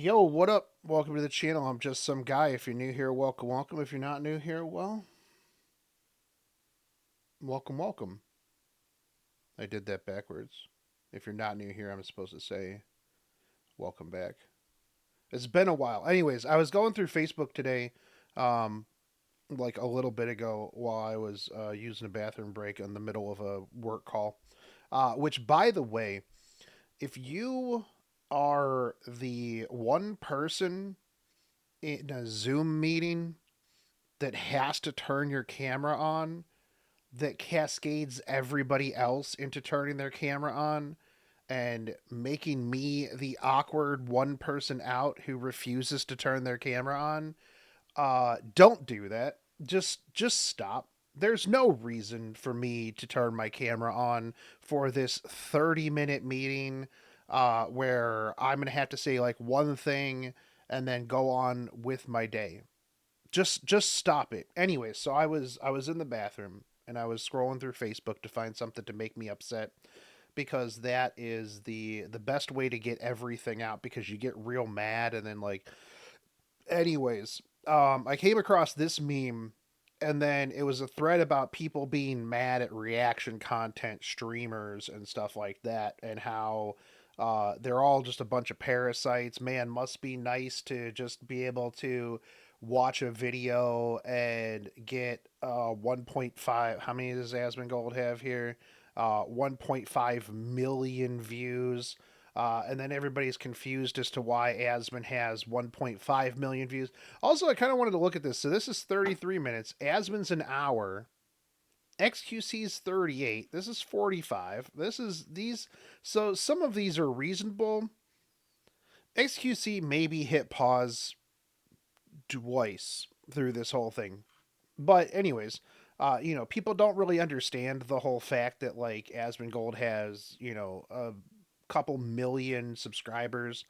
Yo, what up? Welcome to the channel. I'm just some guy. If you're new here, welcome, welcome. If you're not new here, well, welcome, welcome. I did that backwards. If you're not new here, I'm supposed to say welcome back. It's been a while. Anyways, I was going through Facebook today, um, like a little bit ago while I was using a bathroom break in the middle of a work call. Which, by the way, if you are the one person in a Zoom meeting that has to turn your camera on that cascades everybody else into turning their camera on and making me the awkward one person out who refuses to turn their camera on. Don't do that. Just stop. There's no reason for me to turn my camera on for this 30-minute meeting where I'm going to have to say like one thing and then go on with my day. Just stop it. Anyway, so I was in the bathroom and I was scrolling through Facebook to find something to make me upset because that is the best way to get everything out because you get real mad and then like anyways, I came across this meme and then it was a thread about people being mad at reaction content streamers and stuff like that and how they're all just a bunch of parasites. Man, must be nice to just be able to watch a video and get 1.5. How many does Asmongold have here? 1.5 million views. And then everybody's confused as to why Asmon has 1.5 million views. Also, I kind of wanted to look at this. So this is 33 minutes. Asmon's an hour. XQC's 38. This is 45. This is these. So some of these are reasonable. XQC maybe hit pause twice through this whole thing. But anyways, people don't really understand the whole fact that like Asmongold has, a couple million subscribers.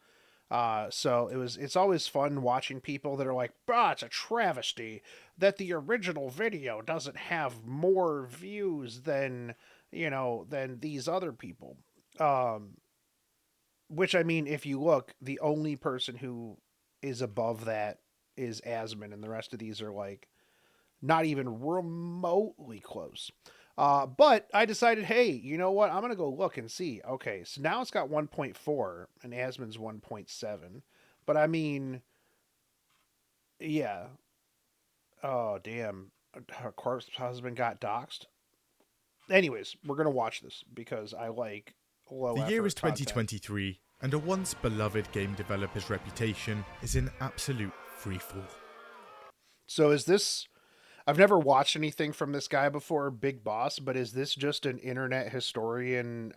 So it's always fun watching people that are like, "Bah, it's a travesty that the original video doesn't have more views than than these other people." Um, which I mean, if you look, the only person who is above that is Asmon, and the rest of these are like not even remotely close. But I decided, hey, you know what? I'm gonna go look and see. Okay, so now it's got 1.4 and Asmon's 1.7. But I mean, yeah. Oh damn, her corpse husband got doxxed. Anyways, we're gonna watch this because I like low The year is effort content. 2023, and a once beloved game developer's reputation is in absolute freefall. So is this? I've never watched anything from this guy before, Big Boss. But is this just an internet historian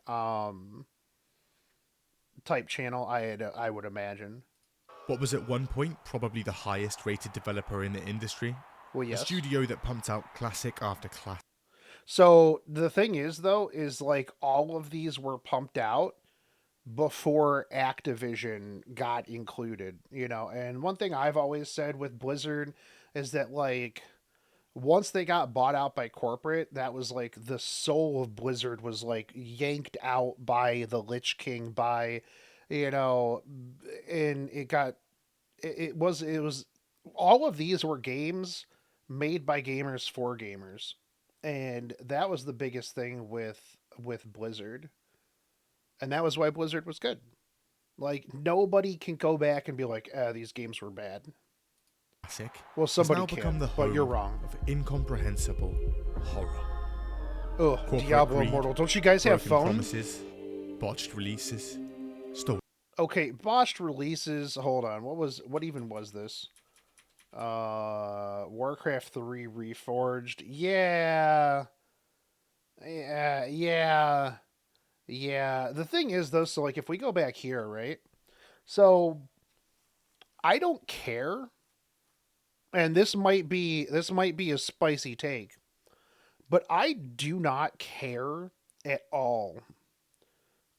type channel? I would imagine. What was at one point probably the highest rated developer in the industry, Well, a yes. studio that pumped out classic after classic. So the thing is, though, is like all of these were pumped out before Activision got included, And one thing I've always said with Blizzard is that, like, once they got bought out by corporate, that was like the soul of Blizzard was like yanked out by the Lich King, by, you know, and it was all of these were games made by gamers for gamers, and that was the biggest thing with Blizzard, and that was why Blizzard was good. Like nobody can go back and be like, these games were bad. Well, Has somebody now become can, the but you're home wrong. of incomprehensible horror. Oh, Corporate Diablo greed, Immortal. Don't you guys have broken phones? promises, botched releases, stolen. Okay, botched releases. Hold on. What even was this? Warcraft 3 Reforged. Yeah. Yeah, yeah. Yeah. The thing is though, so like if we go back here, right? So I don't care, and this might be a spicy take, but I do not care at all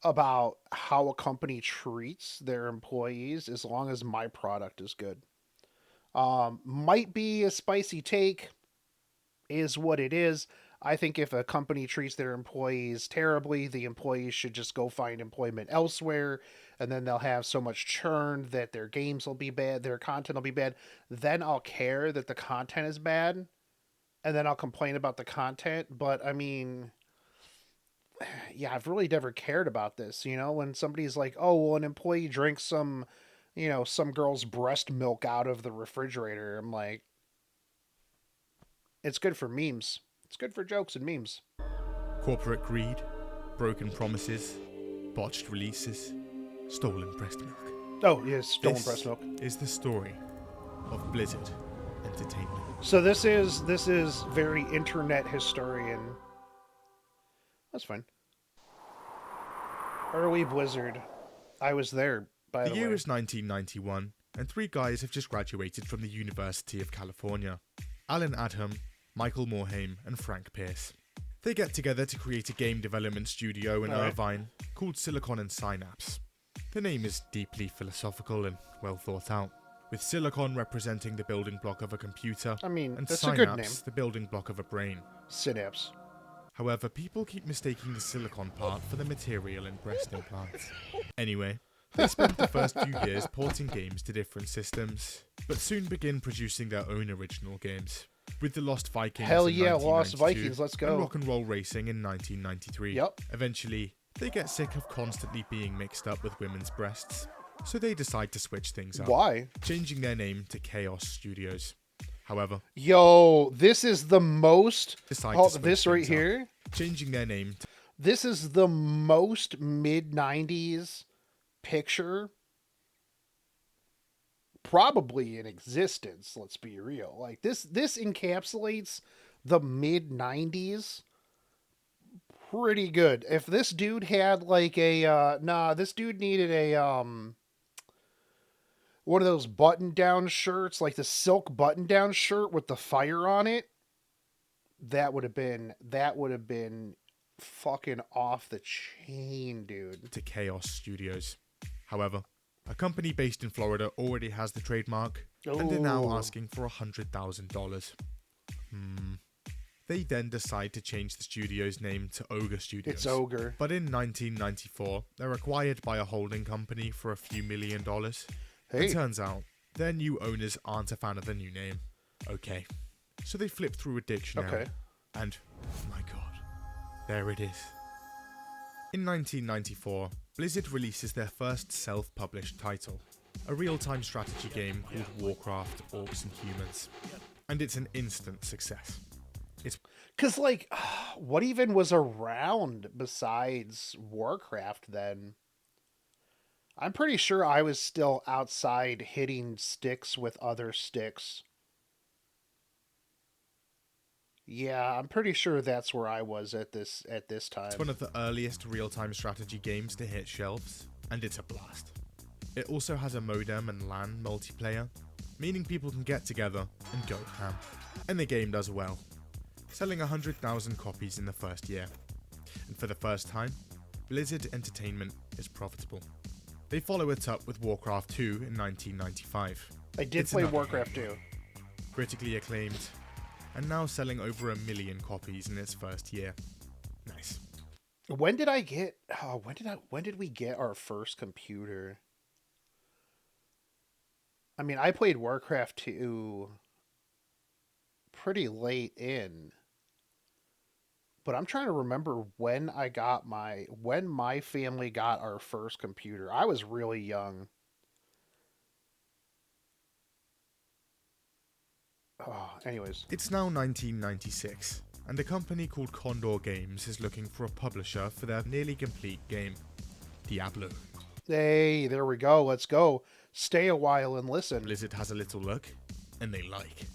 about how a company treats their employees as long as my product is good. Might be a spicy take, is what it is. I think if a company treats their employees terribly, the employees should just go find employment elsewhere. and then they'll have so much churn that their games will be bad, their content will be bad. Then I'll care that the content is bad, and then I'll complain about the content. But I mean, yeah, I've really never cared about this. When somebody's like, "Oh, well, an employee drinks some girl's breast milk out of the refrigerator," I'm like, it's good for memes. It's good for jokes and memes. Corporate greed, broken promises, botched releases, stolen breast milk. Oh, yes, stolen This breast milk. is the story of Blizzard Entertainment. So this is very internet historian. That's fine. Early Blizzard. I was there, by the The way. year is 1991, and three guys have just graduated from the University of California. Alan Adham, Michael Morhaime, and Frank Pierce. They get together to create a game development studio in Alright. Irvine called Silicon and Synapse. The name is deeply philosophical and well thought out, with Silicon representing the building block of a computer, I mean, and that's Synapse a good name. the building block of a brain. Synapse. However, people keep mistaking the silicon part for the material in breast implants. Anyway, they spent the first few years porting games to different systems, but soon begin producing their own original games. With the Lost Vikings Hell in yeah, Lost 1992 Vikings, let's go. and Rock and Roll Racing in 1993. Yep. Eventually, they get sick of constantly being mixed up with women's breasts, so they decide to switch things up, Why? changing their name to Chaos Studios. However, Yo, this is the most. decide Oh, to switch this right things up, here. changing their name to This is the most mid 90s picture probably in existence, let's be real. Like this encapsulates the mid 90s pretty good. If this dude had like this dude needed a one of those button down shirts, like the silk button down shirt with the fire on it, that would have been fucking off the chain, dude. to Chaos Studios. However, a company based in Florida already has the trademark, and they're now Ooh. asking for $100,000. They then decide to change the studio's name to Ogre Studios. It's Ogre. But in 1994, they're acquired by a holding company for a few $1 million. Hey. It turns out, their new owners aren't a fan of the new name. Okay. So they flip through a dictionary. Okay. And, my god, there it is. In 1994, Blizzard releases their first self-published title, a real-time strategy game called Warcraft Orcs and Humans. And it's an instant success. Cause like, what even was around besides Warcraft then? I'm pretty sure I was still outside hitting sticks with other sticks. Yeah, I'm pretty sure that's where I was at this time. It's one of the earliest real-time strategy games to hit shelves, and it's a blast. It also has a modem and LAN multiplayer, meaning people can get together and go ham. And the game does well, selling 100,000 copies in the first year. And for the first time, Blizzard Entertainment is profitable. They follow it up with Warcraft 2 in 1995. I did It's play another Warcraft hit. 2. Critically acclaimed, and now selling over 1 million copies in its first year. Nice. When did I get? Oh, when did we get our first computer? I mean, I played Warcraft 2 pretty late in. But I'm trying to remember when my family got our first computer. I was really young. Oh, anyways. It's now 1996, and a company called Condor Games is looking for a publisher for their nearly complete game, Diablo. Hey, there we go. Let's go. Stay a while and listen. Blizzard has a little look, and they like.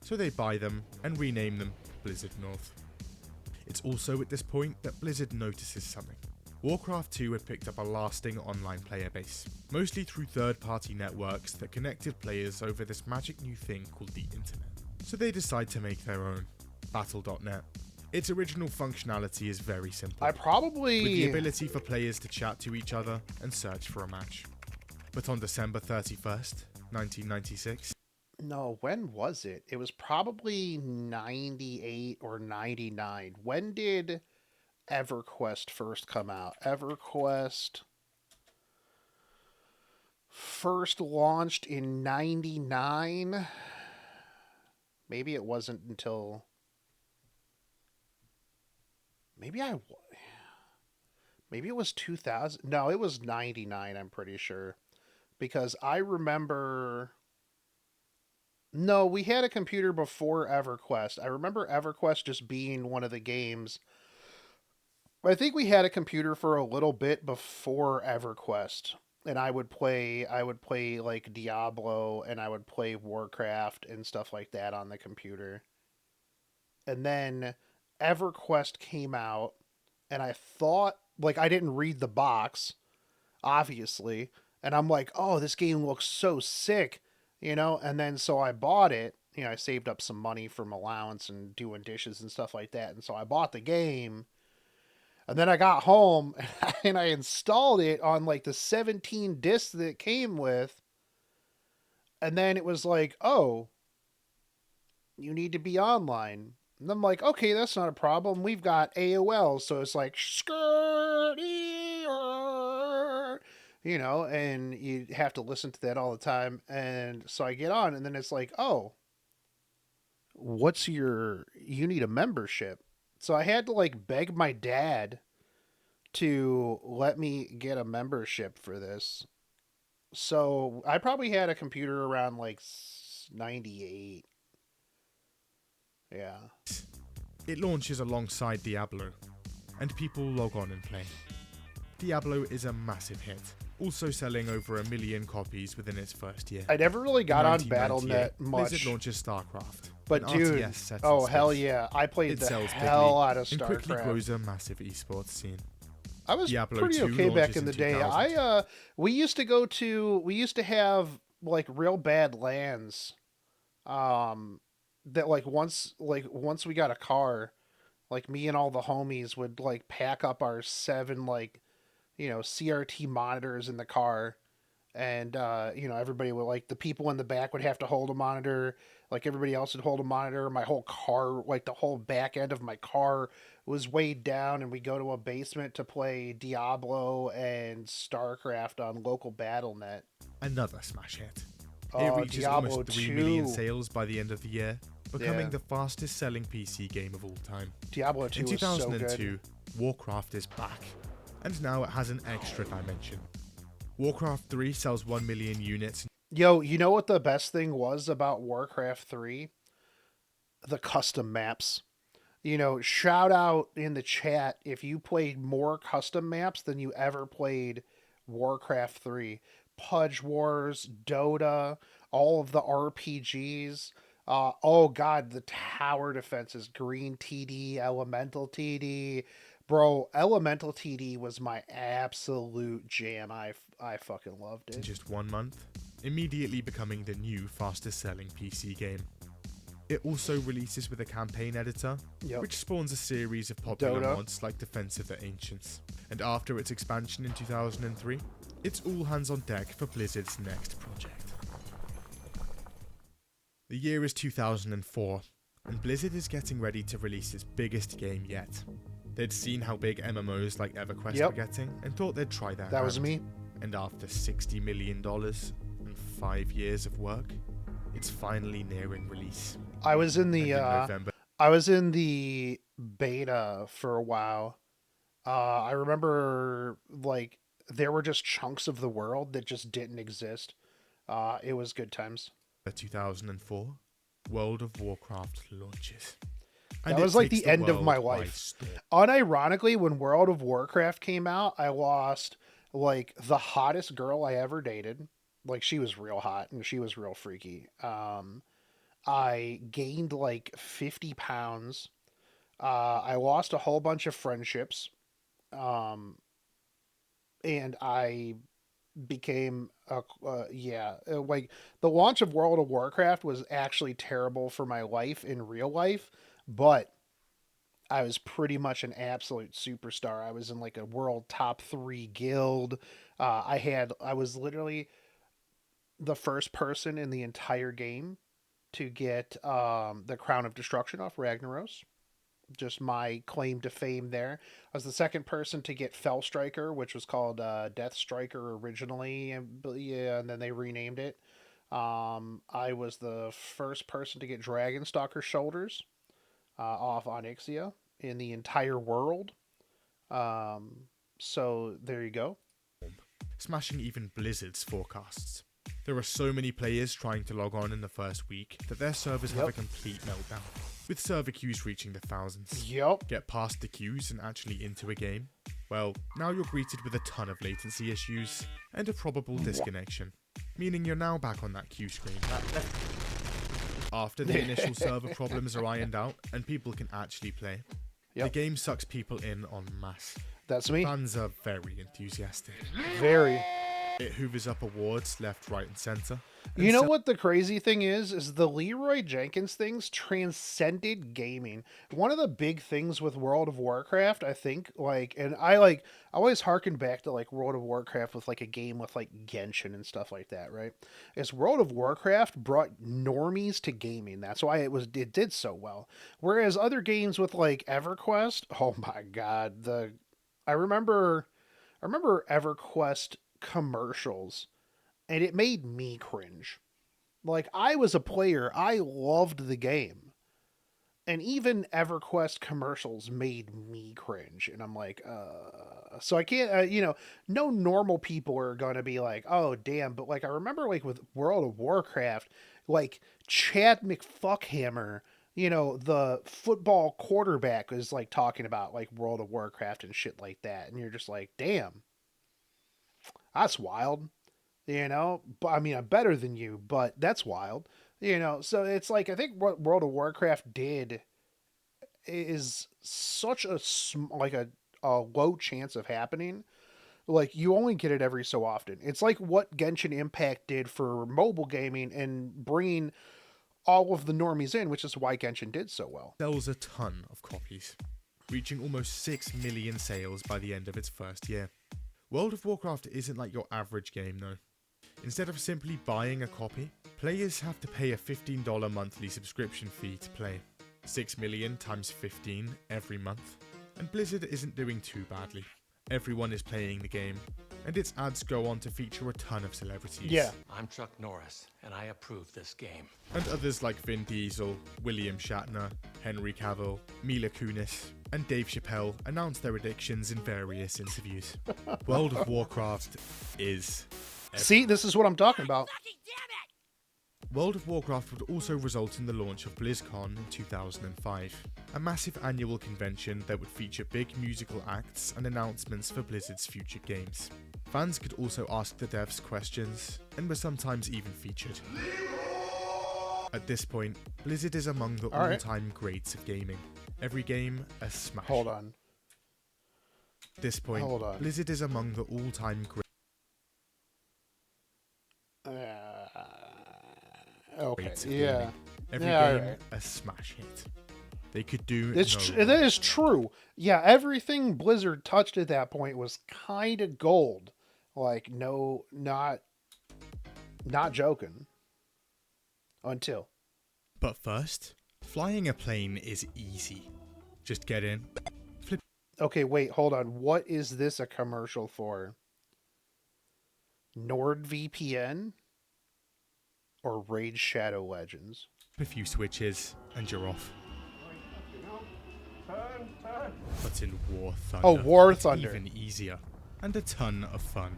So they buy them and rename them Blizzard North. It's also at this point that Blizzard notices something. Warcraft 2 had picked up a lasting online player base, mostly through third-party networks that connected players over this magic new thing called the internet. So they decide to make their own, Battle.net. Its original functionality is very simple, I with the probably... ability for players to chat to each other and search for a match. But on December 31st, 1996, No, when was it? It was probably 98 or 99. When did EverQuest first come out? EverQuest first launched in 99. Maybe it wasn't until maybe I maybe it was 2000. No, it was 99, I'm pretty sure. Because I remember no, we had a computer before EverQuest. I remember EverQuest just being one of the games. I think we had a computer for a little bit before EverQuest, and I would play like Diablo, and I would play Warcraft and stuff like that on the computer. And then EverQuest came out, and I thought, like, I didn't read the box, obviously, and I'm like, "Oh, this game looks so sick." And then so I bought it. I saved up some money from allowance and doing dishes and stuff like that. And so I bought the game. And then I got home and I installed it on like the 17 discs that it came with. And then it was like, "Oh, you need to be online." And I'm like, "Okay, that's not a problem. We've got AOL." So it's like, skirt, and you have to listen to that all the time. And so I get on, and then it's like, "Oh, you need a membership." So I had to like beg my dad to let me get a membership for this. So I probably had a computer around like 98. Yeah. It launches alongside Diablo, and people log on and play. Diablo is a massive hit, also selling over 1 million copies within its first year. I never really got In on 1998, Battle.net much. Blizzard launches StarCraft, But an dude, RTS set in oh space. hell yeah. I played It the sells hell bigly out of and quickly StarCraft. grows a massive esports scene. I was Diablo pretty 2 okay back launches in the in day. 2000. We used to have like real bad LANs. That like once we got a car, like me and all the homies would like pack up our 7 like, CRT monitors in the car, and everybody would, like, the people in the back would have to hold a monitor, like everybody else would hold a monitor. My whole car, like the whole back end of my car, was weighed down, and we go to a basement to play Diablo and StarCraft on local Battle.net. Another smash hit. It Oh, reaches Diablo almost 3 million 2. sales by the end of the year, becoming Yeah. the fastest selling PC game of all time. Diablo 2 In was so 2002, good. Warcraft is back, and now it has an extra dimension. Warcraft 3 sells 1 million units. Yo, you know what the best thing was about Warcraft 3? The custom maps. Shout out in the chat if you played more custom maps than you ever played Warcraft 3. Pudge Wars, Dota, all of the RPGs. Oh god, the tower defenses, Green TD, Elemental TD. Bro, Elemental TD was my absolute jam. I fucking loved In it. just 1 month, immediately becoming the new fastest selling PC game. It also releases with a campaign editor, Yep. which spawns a series of popular Dota. mods like Defense of the Ancients. And after its expansion in 2003, it's all hands on deck for Blizzard's next project. The year is 2004, and Blizzard is getting ready to release its biggest game yet. They'd seen how big MMOs like EverQuest Yep. were getting, and thought they'd try their That was hand. me. And after $60 million and 5 years of work, it's finally nearing release. I was in And the in November, I was in the beta for a while. I remember like there were just chunks of the world that just didn't exist. It was good times. 2004, World of Warcraft launches. That it was like takes the end of my world by life. storm. Unironically, when World of Warcraft came out, I lost like the hottest girl I ever dated. Like, she was real hot and she was real freaky. I gained like 50 pounds. I lost a whole bunch of friendships. Um, and I became like the launch of World of Warcraft was actually terrible for my life in real life, but I was pretty much an absolute superstar. I was in like a world top 3 guild. I was literally the first person in the entire game to get the Crown of Destruction off Ragnaros. Just my claim to fame there. I was the second person to get Fell Striker, which was called Death Striker originally, yeah, and then they renamed it. I was the first person to get Dragon Stalker Shoulders off Onyxia in the entire world. So there you go. Smashing even Blizzard's forecasts. There are so many players trying to log on in the first week that their servers have a complete meltdown, with server queues reaching the thousands. Yep. Get past the queues and actually into a game? Well, now you're greeted with a ton of latency issues and a probable disconnection, meaning you're now back on that queue screen. After the initial server problems are ironed out and people can actually play, the game sucks people in en masse. That's me. Fans are very enthusiastic. Very. It hoovers up awards left, right, and centre. You know what the crazy thing is the Leroy Jenkins things transcended gaming. One of the big things with World of Warcraft, I think, and I always harken back to World of Warcraft with a game with Genshin and stuff like that, right? Is World of Warcraft brought normies to gaming. That's why it did so well. Whereas other games with EverQuest, oh my god, I remember EverQuest commercials, and it made me cringe. I was a player, I loved the game, and even EverQuest commercials made me cringe, and I'm so I can't, no normal people are gonna be oh damn, but I remember with World of Warcraft, Chad McFuckhammer, the football quarterback is talking about World of Warcraft and shit like that, and you're just damn, that's wild, but I mean, I'm better than you, but that's wild, so it's I think what World of Warcraft did is such a low chance of happening. You only get it every so often. It's what Genshin Impact did for mobile gaming and bringing all of the normies in, which is why Genshin did so well. Sells a ton of copies, reaching almost 6 million sales by the end of its first year. World of Warcraft isn't like your average game though. Instead of simply buying a copy, players have to pay a $15 monthly subscription fee to play. 6 million times 15 every month. And Blizzard isn't doing too badly. Everyone is playing the game, and its ads go on to feature a ton of celebrities. Yeah. I'm Chuck Norris, and I approve this game. And others like Vin Diesel, William Shatner, Henry Cavill, Mila Kunis, and Dave Chappelle announce their addictions in various interviews. World of Warcraft is... See, this is what I'm talking about. World of Warcraft would also result in the launch of BlizzCon in 2005, a massive annual convention that would feature big musical acts and announcements for Blizzard's future games. Fans could also ask the devs questions, and were sometimes even featured. At this point, Blizzard is among the all-time greats of gaming. Every game, a smash. Hold on. At this point, Blizzard is among the all-time greats. Okay. Yeah. Every game, a smash hit. They could do that is true. Yeah, everything Blizzard touched at that point was kind of gold. No, not joking. Until. But first, flying a plane is easy. Just get in, flip. Okay, wait, hold on. What is this a commercial for? NordVPN? Or Raid Shadow Legends? A few switches, and you're off. But in War Thunder, War Thunder, it's even easier, and a ton of fun.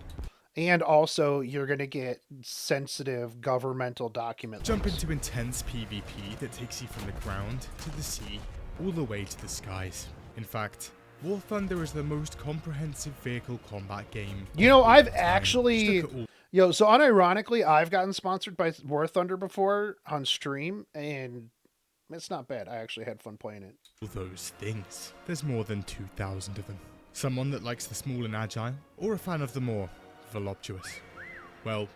And also, you're gonna get sensitive governmental documents. Jump into intense PvP that takes you from the ground to the sea, all the way to the skies. In fact, War Thunder is the most comprehensive vehicle combat game. I've actually... so unironically, I've gotten sponsored by War Thunder before on stream, and it's not bad. I actually had fun playing it. All those things. There's more than 2,000 of them. Someone that likes the small and agile, or a fan of the more voluptuous? Well,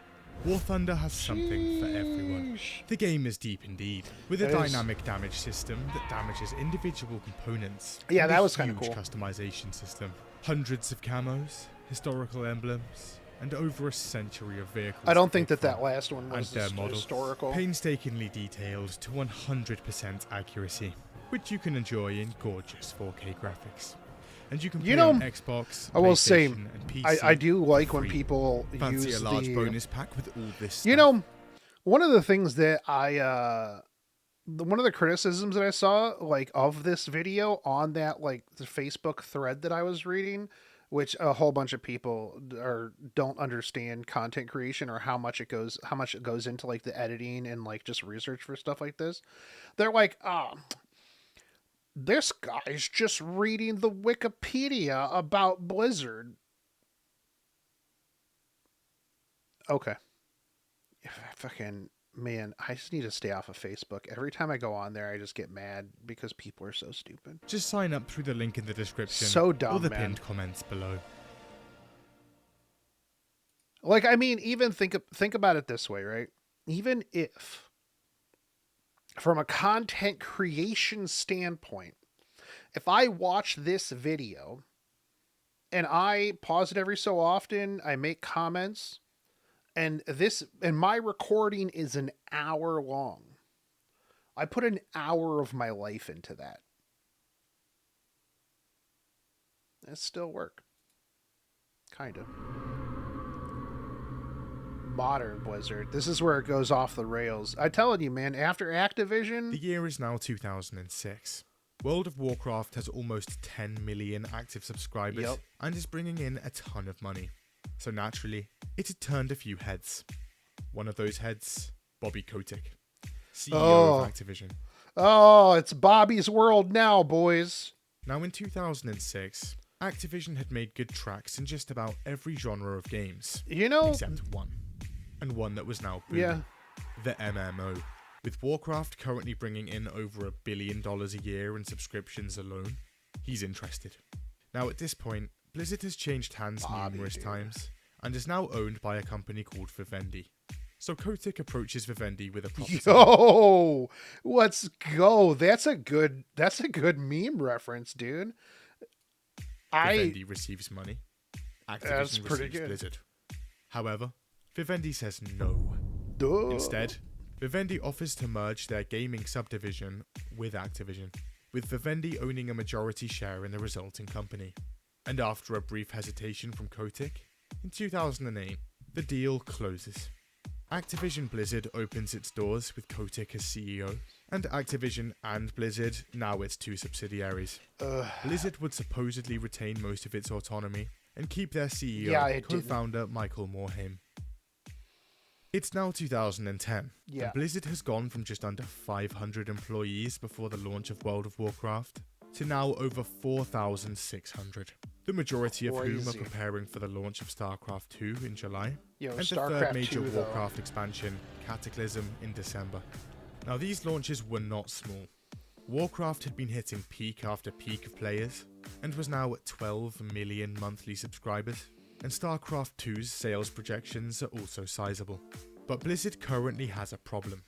War Thunder has something for everyone. The game is deep indeed, with a dynamic damage system that damages individual components. Yeah, that was kind of cool. Customization system. Hundreds of camos, historical emblems, and over a century of vehicles. I don't think that last one was and their models, historical. Painstakingly detailed to 100% accuracy. which you can enjoy in gorgeous 4K graphics. And you can play You know, on Xbox, I will say, PlayStation, and PC. I do like for when free. people Fancy use a large the bonus pack with all this You stuff? know, one of the things that one of the criticisms that I saw like of this video on that like the Facebook thread that I was reading, which a whole bunch of people don't understand content creation or how much it goes into like the editing and like just research for stuff like this. They're like, this guy's just reading the Wikipedia about Blizzard. Okay. Fucking man, I just need to stay off of Facebook. Every time I go on there, I just get mad because people are so stupid. Just sign up through the link in the description So dumb, or the man. pinned comments below. Like, I mean, even think about it this way, right? Even if, from a content creation standpoint, if I watch this video and I pause it every so often, I make comments, and my recording is an hour long. I put an hour of my life into that. It still work. Kind of. Modern Blizzard. This is where it goes off the rails. I'm telling you, man, after Activision... The year is now 2006. World of Warcraft has almost 10 million active subscribers Yep. and is bringing in a ton of money. So naturally, it had turned a few heads. One of those heads, Bobby Kotick, CEO of Activision. Oh, it's Bobby's world now, boys. Now in 2006, Activision had made good tracks in just about every genre of games, You know... except one. And one that was now booming. Yeah. The MMO. With Warcraft currently bringing in over $1 billion a year in subscriptions alone, he's interested. Now at this point, Blizzard has changed hands numerous times, and is now owned by a company called Vivendi. So Kotick approaches Vivendi with a proposition. Yo, let's go. That's a good meme reference, dude. Vivendi receives money. That's Activision pretty receives good. Blizzard. However, Vivendi says no. Duh. Instead, Vivendi offers to merge their gaming subdivision with Activision, with Vivendi owning a majority share in the resulting company. And after a brief hesitation from Kotick, in 2008, the deal closes. Activision Blizzard opens its doors with Kotick as CEO, and Activision and Blizzard, now its two subsidiaries. Blizzard would supposedly retain most of its autonomy and keep their CEO, Yeah, it didn't. co-founder Michael Morhaime. It's now 2010, Yeah. and Blizzard has gone from just under 500 employees before the launch of World of Warcraft to now over 4,600. The majority of whom are Crazy. preparing for the launch of StarCraft 2 in July, Yo, and the StarCraft third major 2, though. Warcraft expansion, Cataclysm, in December. Now these launches were not small. Warcraft had been hitting peak after peak of players, and was now at 12 million monthly subscribers, and StarCraft 2's sales projections are also sizable. But Blizzard currently has a problem.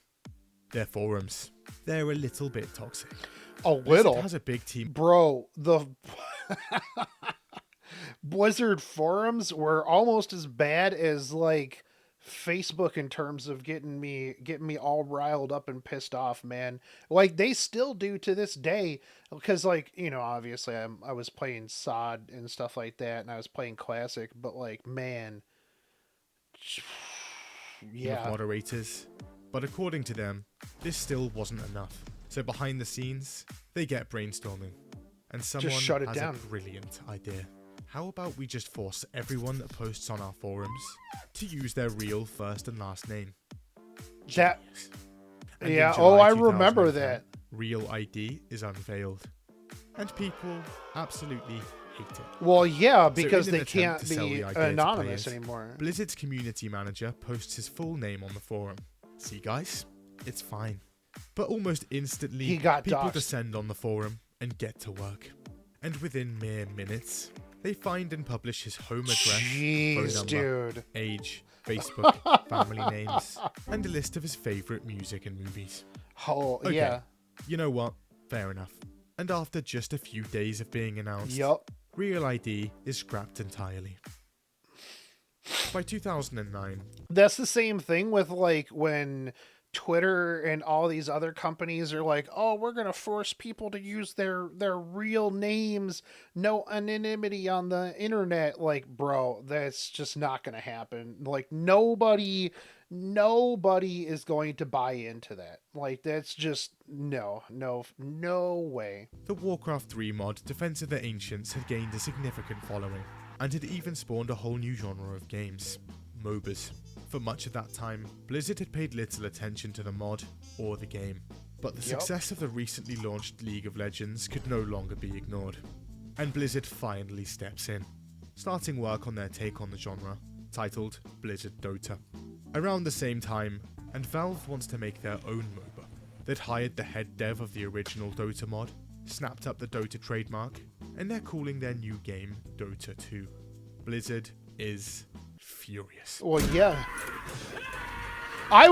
Their forums. They're a little bit toxic. A Blizzard little. has a big team. Bro, the Blizzard forums were almost as bad as like Facebook in terms of getting me all riled up and pissed off, man. Like they still do to this day, because like, you know, obviously I was playing COD and stuff like that, and I was playing Classic, but like, man, Of yeah, moderators, but according to them, this still wasn't enough. So behind the scenes, they get brainstorming, and someone shut it has down. a brilliant idea. How about we just force everyone that posts on our forums to use their real first and last name? that And in yeah. July Oh, I remember 2010, that. Real ID is unveiled, and people absolutely hate it. Well, yeah, in because an they attempt can't to sell be the idea to anonymous players, anymore. Blizzard's community manager posts his full name on the forum. See, guys, it's fine. But almost instantly, He got people doxxed. descend on the forum and get to work. And within mere minutes, they find and publish his home address, phone Jeez, number, dude. age, Facebook, family names, and a list of his favourite music and movies. Oh, Okay. yeah. You know what? Fair enough. And after just a few days of being announced, Yup. Real ID is scrapped entirely. By 2009, That's the same thing with like when Twitter and all these other companies are like, "Oh, we're going to force people to use their real names, no anonymity on the internet." Like, bro, that's just not going to happen. Like nobody is going to buy into that. Like, that's just no way. The Warcraft 3 mod, Defense of the Ancients, had gained a significant following, and had even spawned a whole new genre of games, MOBAs. For much of that time, Blizzard had paid little attention to the mod or the game, but the success of the recently launched League of Legends could no longer be ignored, and Blizzard finally steps in, starting work on their take on the genre, titled Blizzard Dota. Around the same time, and Valve wants to make their own MOBA. They'd hired the head dev of the original Dota mod, snapped up the Dota trademark, and they're calling their new game Dota 2. Blizzard is furious. Well, yeah. I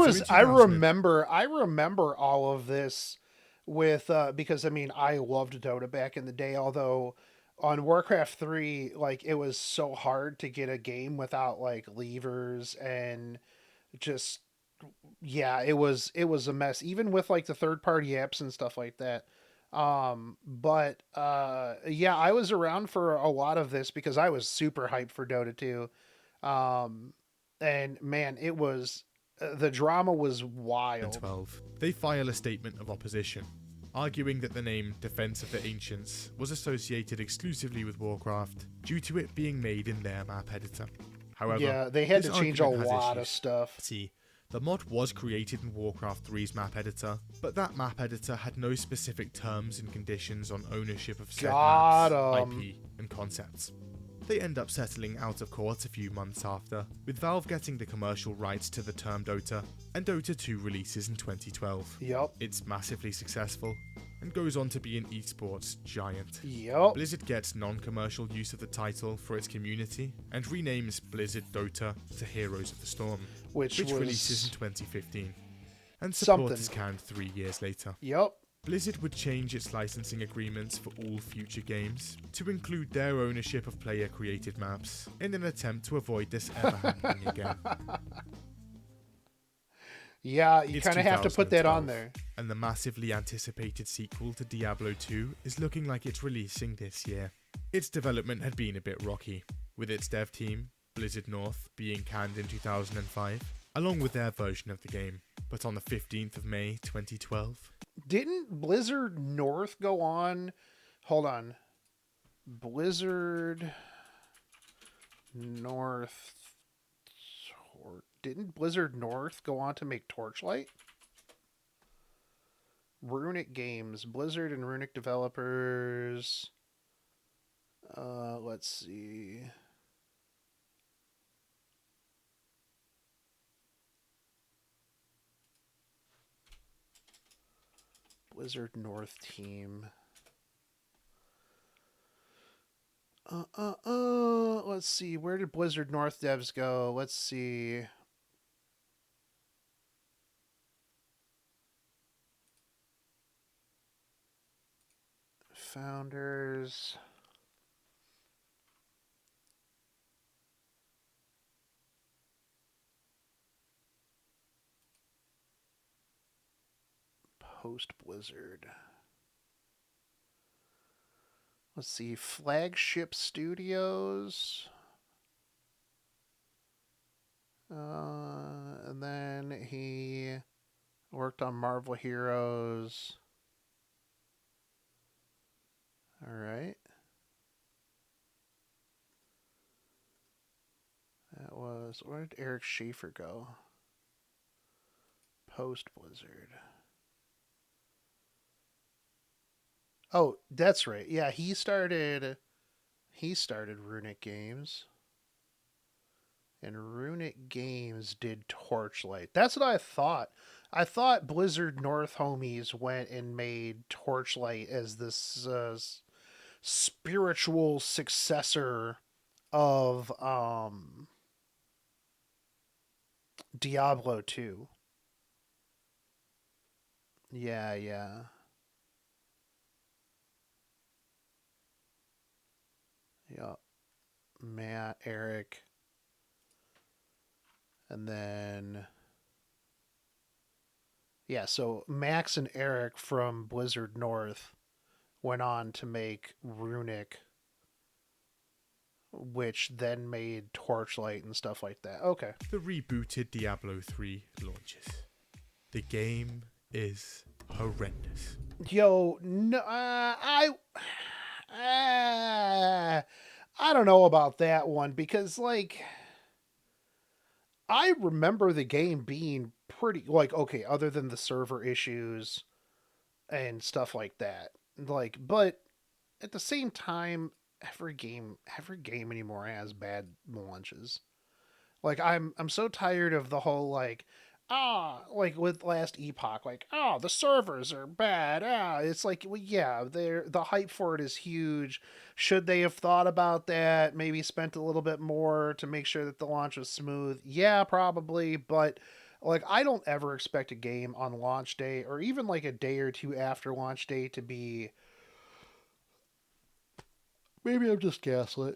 remember all of this with because I mean I loved Dota back in the day, although on Warcraft 3 like it was so hard to get a game without like levers and just yeah, it was a mess even with like the third party apps and stuff like that. But yeah, I was around for a lot of this because I was super hyped for Dota 2. Um, and man, it was the drama was wild. 12. They file a statement of opposition, arguing that the name Defense of the Ancients was associated exclusively with Warcraft due to it being made in their map editor. However, Yeah, they had this to change a argument has lot of issues. stuff. See, the mod was created in Warcraft 3's map editor, but that map editor had no specific terms and conditions on ownership of said Got maps, 'em. IP, and concepts. They end up settling out of court a few months after, with Valve getting the commercial rights to the term Dota, and Dota 2 releases in 2012. Yep. It's massively successful, and goes on to be an esports giant. Yep. Blizzard gets non-commercial use of the title for its community, and renames Blizzard Dota to Heroes of the Storm, Which releases in was 2015, and support something. is canned 3 years later. Yep. Blizzard would change its licensing agreements for all future games to include their ownership of player-created maps in an attempt to avoid this ever happening again. Yeah, you It's kind of have to put that on 2012, there. and the massively anticipated sequel to Diablo 2 is looking like it's releasing this year. Its development had been a bit rocky, with its dev team, Blizzard North, being canned in 2005, along with their version of the game. But on the 15th of May 2012, Didn't Blizzard North go on? Hold on. Blizzard North. Didn't Blizzard North go on to make Torchlight? Runic Games, Blizzard and Runic developers. Let's see. Blizzard North team. Let's see. Where did Blizzard North devs go? Let's see. Founders. Post Blizzard. Let's see. Flagship Studios. And then he worked on Marvel Heroes. All right. That was. Where did Eric Schaefer go? Post Blizzard. Oh, that's right. Yeah, he started Runic Games. And Runic Games did Torchlight. That's what I thought. I thought Blizzard North homies went and made Torchlight as this spiritual successor of Diablo 2. Yeah, yeah. Yeah. Matt, Eric. And then Yeah, so Max and Eric from Blizzard North went on to make Runic, which then made Torchlight and stuff like that. Okay. The rebooted Diablo 3 launches. The game is horrendous. Yo, no, I don't know about that one because, like, I remember the game being pretty, like, okay, other than the server issues and stuff like that. Like, but at the same time, every game anymore has bad launches. Like, I'm so tired of the whole, like, like with last Epoch, like, the servers are bad. It's like, well, yeah, the hype for it is huge. Should they have thought about that? Maybe spent a little bit more to make sure that the launch was smooth? Yeah, probably, but like, I don't ever expect a game on launch day or even like a day or two after launch day to be. Maybe I'm just gaslit.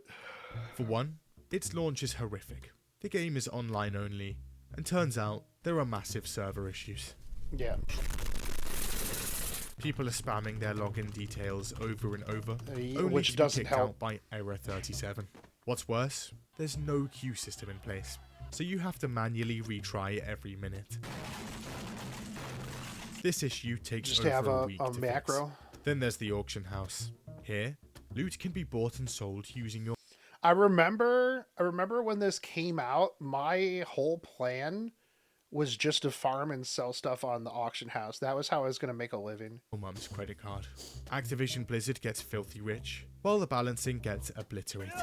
For one, its launch is horrific. The game is online only, and turns out there are massive server issues. Yeah. People are spamming their login details over and over, only Which to be doesn't kicked help. out by error 37. What's worse, there's no queue system in place, so you have to manually retry every minute. This issue takes Just over have a a week to macro. fix. Then there's the auction house. Here, loot can be bought and sold using your I remember when this came out, my whole plan was just to farm and sell stuff on the auction house. That was how I was going to make a living. mum's credit card. Activision Blizzard gets filthy rich, while the balancing gets obliterated.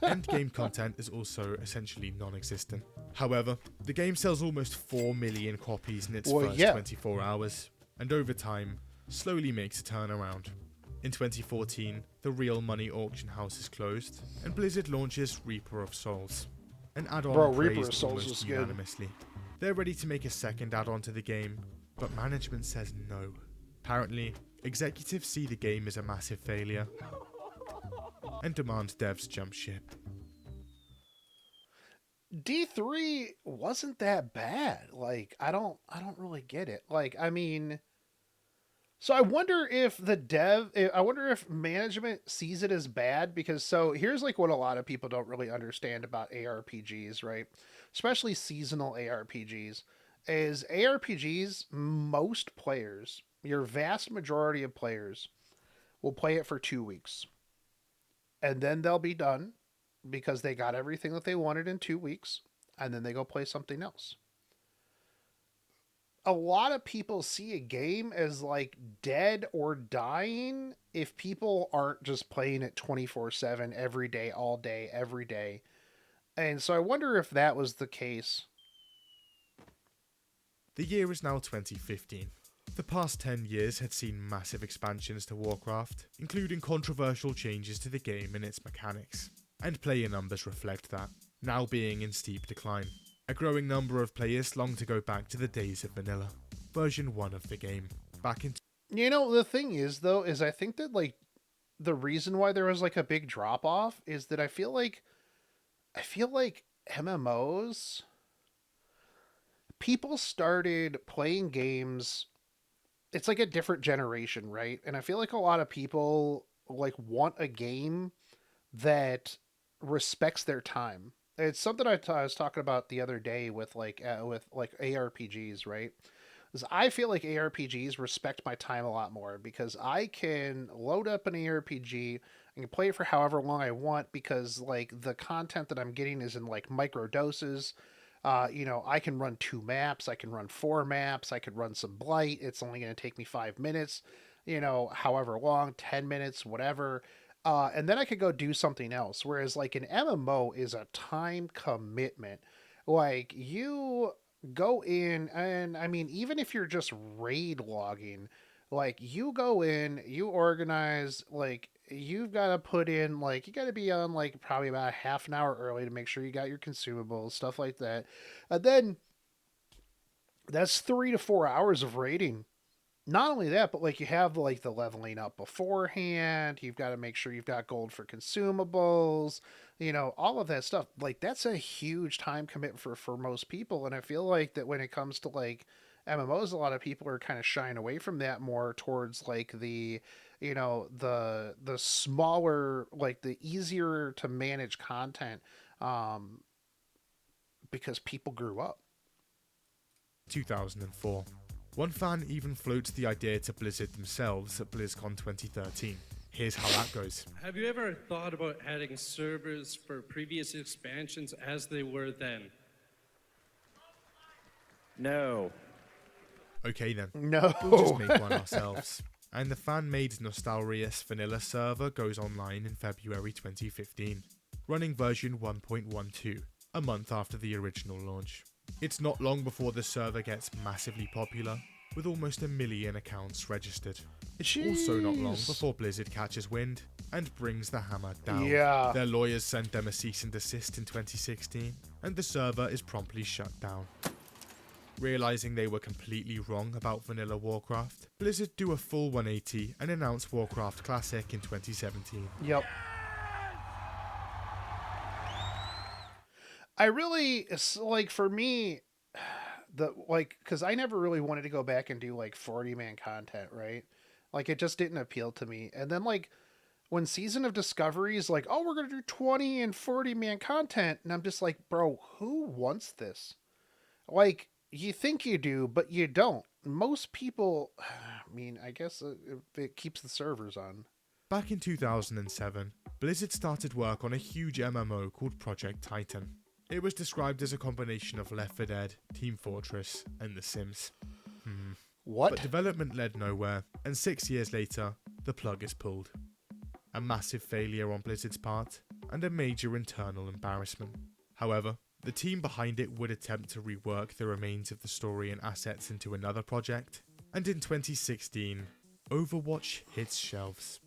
Endgame content is also essentially non-existent. However, the game sells almost 4 million copies in its first 24 hours, and over time, slowly makes a turnaround. In 2014, the Real Money auction house is closed, and Blizzard launches Reaper of Souls, an add-on Reaper praised of Souls almost is good. unanimously. They're ready to make a second add-on to the game, but management says no. Apparently, executives see the game as a massive failure and demand devs jump ship. D3 wasn't that bad. Like, I don't really get it. Like, I mean, so I wonder if I wonder if management sees it as bad because so here's like what a lot of people don't really understand about ARPGs, right? Especially seasonal ARPGs is ARPGs, most players, your vast majority of players will play it for 2 weeks. And then they'll be done because they got everything that they wanted in 2 weeks and then they go play something else. A lot of people see a game as like dead or dying if people aren't just playing it 24/7 every day, all day, every day. And so I wonder if that was the case. The year is now 2015. The past 10 years had seen massive expansions to Warcraft, including controversial changes to the game and its mechanics, and player numbers reflect that, now being in steep decline. A growing number of players long to go back to the days of vanilla, version 1 of the game, back in... You know, the thing is, though, is I think that, like, the reason why there was, like, a big drop-off is that I feel like MMOs, people started playing games, it's like a different generation, right? And I feel like a lot of people, like, want a game that respects their time. It's something I was talking about the other day with ARPGs, right? Is I feel like ARPGs respect my time a lot more because I can load up an ARPG and can play it for however long I want because like the content that I'm getting is in like micro doses. I can run 2 maps, I can run 4 maps, I could run some Blight. It's only going to take me 5 minutes, however long, 10 minutes, whatever. And then I could go do something else. Whereas like an MMO is a time commitment. Like you go in and I mean, even if you're just raid logging, like you go in, you organize, like you've got to put in, like you got to be on like probably about a half an hour early to make sure you got your consumables, stuff like that. And then that's 3 to 4 hours of raiding. not only that, but like you have like the leveling up beforehand. You've got to make sure you've got gold for consumables, all of that stuff. Like that's a huge time commitment for most people. And I feel like that when it comes to like MMOs, a lot of people are kind of shying away from that more towards like the smaller, like the easier to manage content, um, because people grew up. 2004. One fan even floats the idea to Blizzard themselves at BlizzCon 2013. Here's how that goes. Have you ever thought about adding servers for previous expansions as they were then? No. Okay then, No. we'll just make one ourselves. And the fan-made Nostalrius vanilla server goes online in February 2015, running version 1.12, a month after the original launch. It's not long before the server gets massively popular, with almost 1 million accounts registered. It's also not long Jeez. before Blizzard catches wind and brings the hammer down. Yeah. Their lawyers sent them a cease and desist in 2016, and the server is promptly shut down. Realizing they were completely wrong about vanilla Warcraft, Blizzard do a full 180 and announce Warcraft Classic in 2017. Yep. I really, it's like for me, because I never really wanted to go back and do like 40-man content, right? Like it just didn't appeal to me. And then like when Season of Discovery is like, oh, we're gonna do 20 and 40-man content, and I'm just like, bro, who wants this? Like you think you do, but you don't. Most people, I mean, I guess it keeps the servers on. Back in 2007, Blizzard started work on a huge MMO called Project Titan. It was described as a combination of Left 4 Dead, Team Fortress, and The Sims. What? But development led nowhere, and 6 years later, the plug is pulled. A massive failure on Blizzard's part, and a major internal embarrassment. However, the team behind it would attempt to rework the remains of the story and assets into another project, and in 2016, Overwatch hits shelves.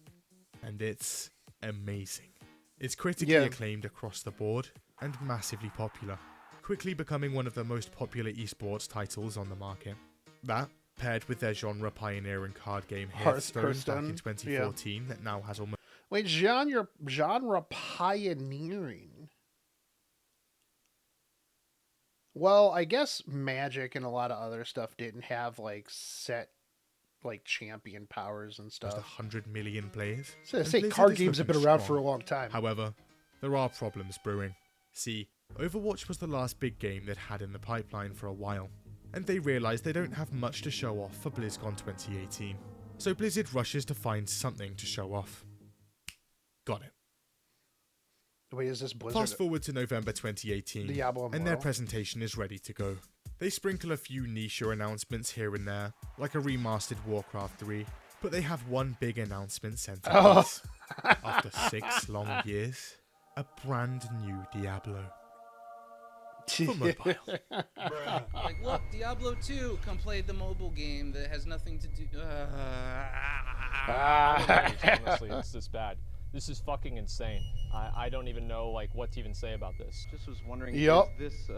And it's amazing. It's critically acclaimed across the board, and massively popular, quickly becoming one of the most popular esports titles on the market. That, paired with their genre-pioneering card game Hearthstone back in 2014 that now has almost... Wait, genre pioneering? Well, I guess Magic and a lot of other stuff didn't have like set like champion powers and stuff. 100 million players. So and say Blizzard card is games have looking been around strong. for a long time. However, there are problems brewing. See, Overwatch was the last big game that had in the pipeline for a while, and they realised they don't have much to show off for BlizzCon 2018. So Blizzard rushes to find something to show off. Got it. Wait, is this Blizzard? Fast forward to November 2018, Diablo and their Immortal? presentation is ready to go. They sprinkle a few niche announcements here and there, like a remastered Warcraft 3, but they have one big announcement centerpiece. After 6 long years, a brand new Diablo. For mobile. Like, look, Diablo 2, come play the mobile game that has nothing to do. Honestly, it's this bad. This is fucking insane. I don't even know like what to even say about this. Just was wondering, Yup. is this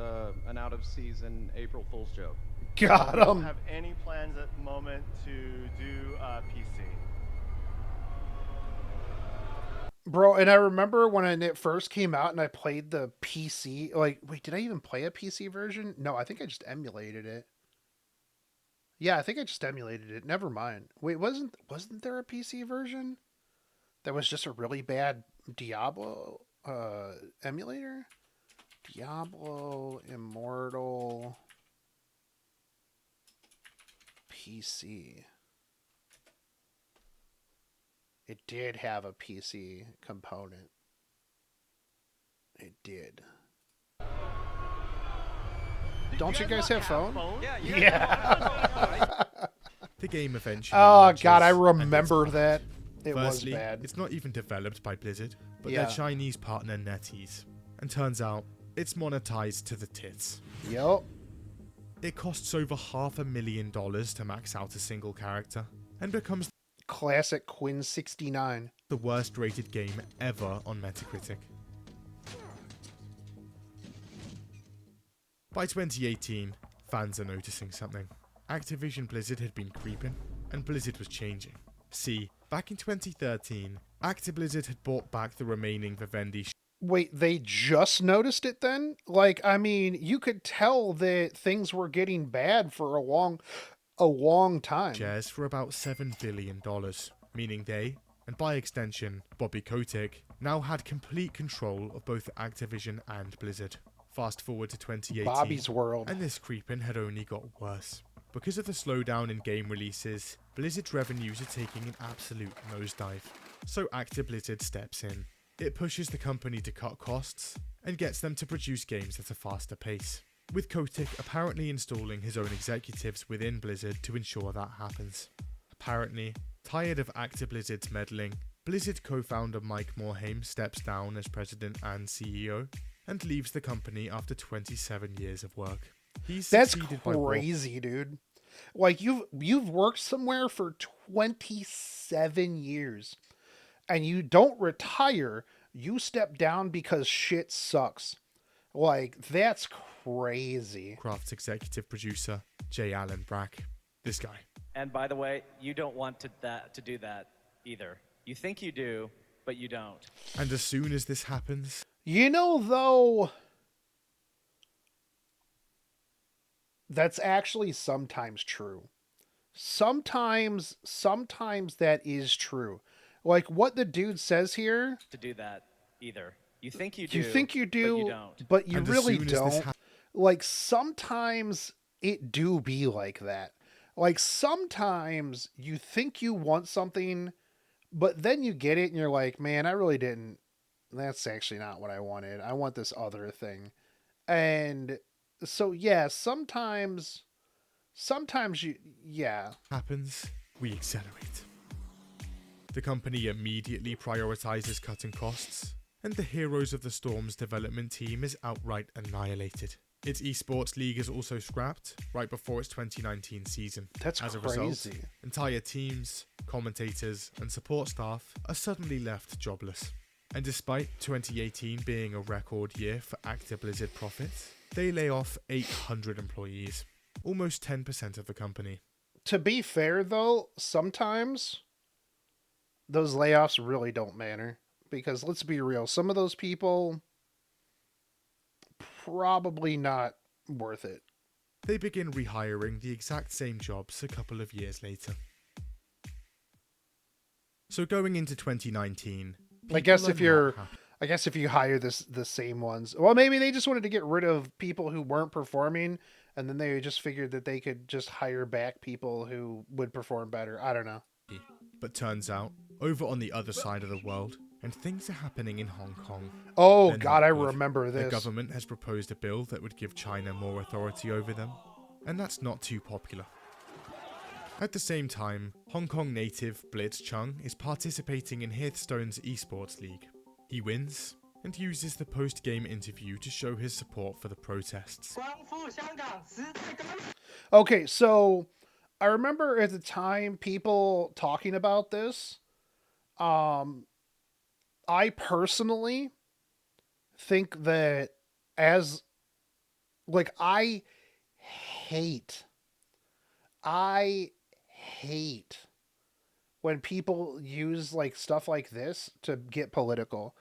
an out-of-season April Fool's joke? Got We don't him. have any plans at the moment to do PC. Bro, and I remember when it first came out and I played the PC, like, wait, did I even play a PC version? No, I think I just emulated it. Yeah, I think I just emulated it. Never mind. Wait, wasn't there a PC version that was just a really bad Diablo emulator? Diablo Immortal PC. It did have a PC component. It did. Don't you guys have phone? Yeah. The game eventually Oh launches, god, I and remember it's that. It Firstly, was bad. it's not even developed by Blizzard, but Yeah. their Chinese partner NetEase. And turns out, it's monetized to the tits. Yep. It costs over $500,000 to max out a single character, and becomes Classic Quinn 69. the worst rated game ever on Metacritic. By 2018, fans are noticing something. Activision Blizzard had been creeping, and Blizzard was changing. See, back in 2013, Actiblizzard had bought back the remaining Vivendi Wait, they just noticed it then? Like, I mean, you could tell that things were getting bad for a long time. shares for about $7 billion, meaning they, and by extension, Bobby Kotick, now had complete control of both Activision and Blizzard. Fast forward to 2018, Bobby's World. and this creeping had only got worse. Because of the slowdown in game releases, Blizzard's revenues are taking an absolute nosedive. So Actiblizzard steps in. It pushes the company to cut costs, and gets them to produce games at a faster pace, with Kotick apparently installing his own executives within Blizzard to ensure that happens. Apparently, tired of Actiblizzard's meddling, Blizzard co-founder Mike Morhaime steps down as president and CEO, and leaves the company after 27 years of work. He's That's succeeded by crazy, dude. Like, you've worked somewhere for 27 years, and you don't retire. You step down because shit sucks. Like, that's crazy. Warcraft's executive producer, J. Allen Brack. This guy. And by the way, you don't want to do that either. You think you do, but you don't. And as soon as this happens, You know, though, that's actually sometimes true. Sometimes that is true. Like what the dude says here. To do that either. You think you do. You think you do, but you don't. but you And as really soon as this don't. Like sometimes it do be like that. Like sometimes you think you want something, but then you get it and you're like, man, I really didn't. That's actually not what I wanted. I want this other thing. And so, yeah, sometimes happens, we accelerate. The company immediately prioritizes cutting costs, and the Heroes of the Storm's development team is outright annihilated. Its esports league is also scrapped right before its 2019 season. That's As a crazy. result, entire teams, commentators, and support staff are suddenly left jobless. And despite 2018 being a record year for Actiblizzard profits, they lay off 800 employees, almost 10% of the company. To be fair, though, sometimes those layoffs really don't matter. Because let's be real, some of those people, probably not worth it. They begin rehiring the exact same jobs a couple of years later. So going into 2019, I guess people if are you're, not happy. I guess if you hire the same ones, well, maybe they just wanted to get rid of people who weren't performing, and then they just figured that they could just hire back people who would perform better. I don't know. But turns out, over on the other side of the world, and things are happening in Hong Kong. Oh They're God, not I good. remember The this. government has proposed a bill that would give China more authority over them, and that's not too popular. At the same time, Hong Kong native Blitz Chung is participating in Hearthstone's esports league. He wins, and uses the post-game interview to show his support for the protests. Okay, so I remember at the time people talking about this. I personally think that I hate when people use like stuff like this to get political.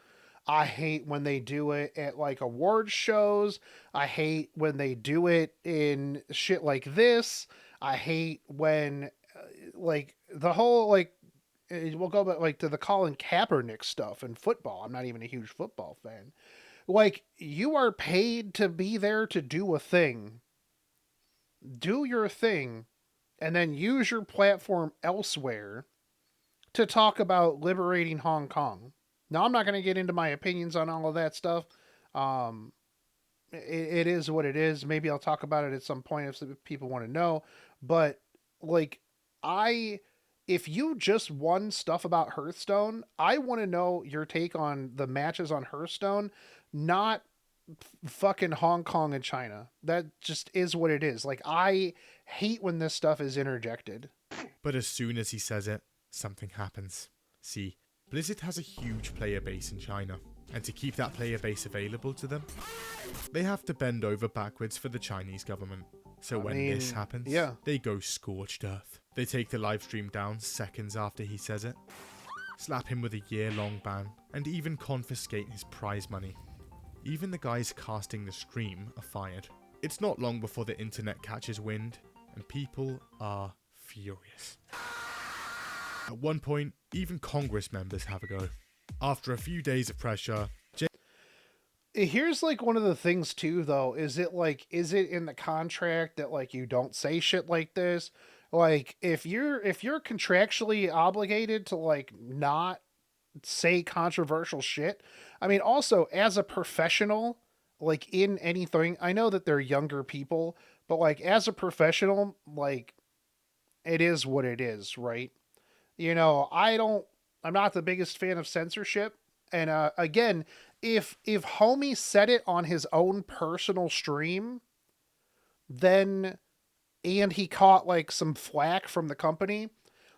I hate when they do it at like award shows. I hate when they do it in shit like this. I hate when like the whole like we'll go back like to the Colin Kaepernick stuff in football. I'm not even a huge football fan. Like you are paid to be there to do a thing. Do your thing and then use your platform elsewhere to talk about liberating Hong Kong. Now, I'm not going to get into my opinions on all of that stuff. It is what it is. Maybe I'll talk about it at some point if people want to know. But, like, if you just won stuff about Hearthstone, I want to know your take on the matches on Hearthstone, not fucking Hong Kong and China. That just is what it is. Like, I hate when this stuff is interjected. But as soon as he says it, something happens. See, Blizzard has a huge player base in China, and to keep that player base available to them, they have to bend over backwards for the Chinese government. So I when mean, this happens, yeah. they go scorched earth. They take the live stream down seconds after he says it, slap him with a year-long ban, and even confiscate his prize money. Even the guys casting the stream are fired. It's not long before the internet catches wind, and people are furious. At one point, even Congress members have a go. After a few days of pressure, Here's like one of the things too, though. Is it in the contract that like you don't say shit like this? Like if you're contractually obligated to like not say controversial shit. I mean, also as a professional, like in anything, I know that they're younger people, but like as a professional, like it is what it is, right? You know, I'm not the biggest fan of censorship. And again, if homie said it on his own personal stream, then and he caught like some flack from the company,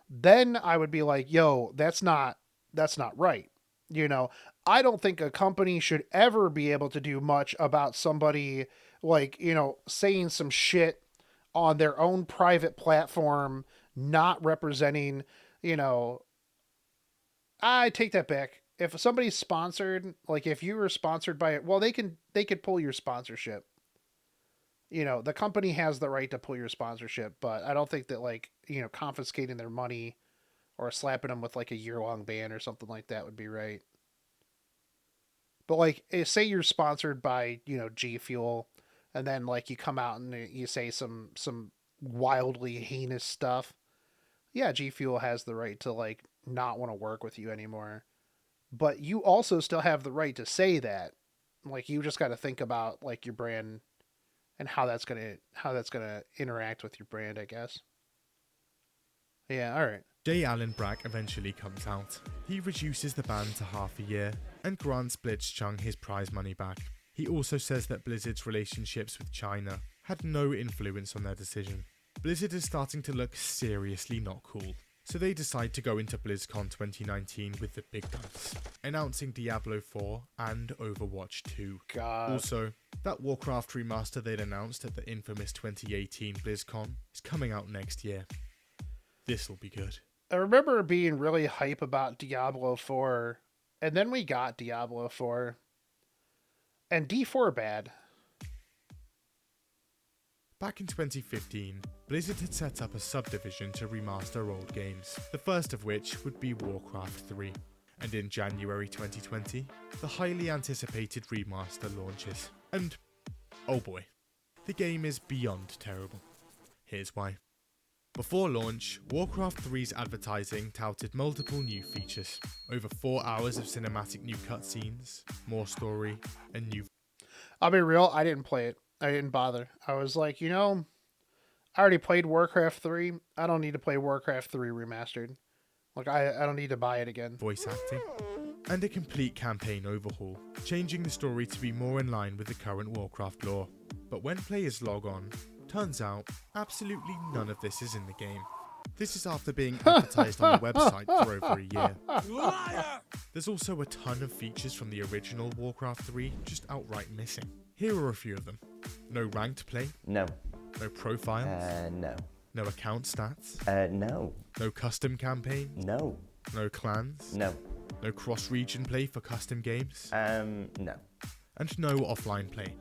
then I would be like, yo, that's not right. You know, I don't think a company should ever be able to do much about somebody like, you know, saying some shit on their own private platform, not representing, you know, I take that back. If somebody's sponsored, like if you were sponsored by it, well, they could pull your sponsorship. You know, the company has the right to pull your sponsorship, but I don't think that like, you know, confiscating their money or slapping them with like a year-long ban or something like that would be right. But like, say you're sponsored by, you know, G Fuel, and then like you come out and you say some wildly heinous stuff. Yeah, G Fuel has the right to like not want to work with you anymore. But you also still have the right to say that. Like you just got to think about like your brand and how that's gonna interact with your brand, I guess. Yeah, all right. J. Allen Brack eventually comes out. He reduces the ban to half a year and grants Blitzchung his prize money back. He also says that Blizzard's relationships with China had no influence on their decision. Blizzard is starting to look seriously not cool, so they decide to go into BlizzCon 2019 with the big guns, announcing Diablo 4 and Overwatch 2. God. Also, that Warcraft remaster they'd announced at the infamous 2018 BlizzCon is coming out next year. This'll be good. I remember being really hype about Diablo 4, and then we got Diablo 4, and D4 bad. Back in 2015, Blizzard had set up a subdivision to remaster old games, the first of which would be Warcraft 3. And in January 2020, the highly anticipated remaster launches. And, oh boy, the game is beyond terrible. Here's why. Before launch, Warcraft 3's advertising touted multiple new features, over 4 hours of cinematic new cutscenes, more story, and new... I'll be real, I didn't play it. I didn't bother. I was like, you know, I already played Warcraft 3. I don't need to play Warcraft 3 remastered. Like, I don't need to buy it again. Voice acting, and a complete campaign overhaul, changing the story to be more in line with the current Warcraft lore. But when players log on, turns out absolutely none of this is in the game. This is after being advertised on the website for over a year. There's also a ton of features from the original Warcraft 3 just outright missing. Here are a few of them. No ranked play? No. No profiles? No. No account stats? No. No custom campaign? No. No clans? No. No cross-region play for custom games? No. And no offline play?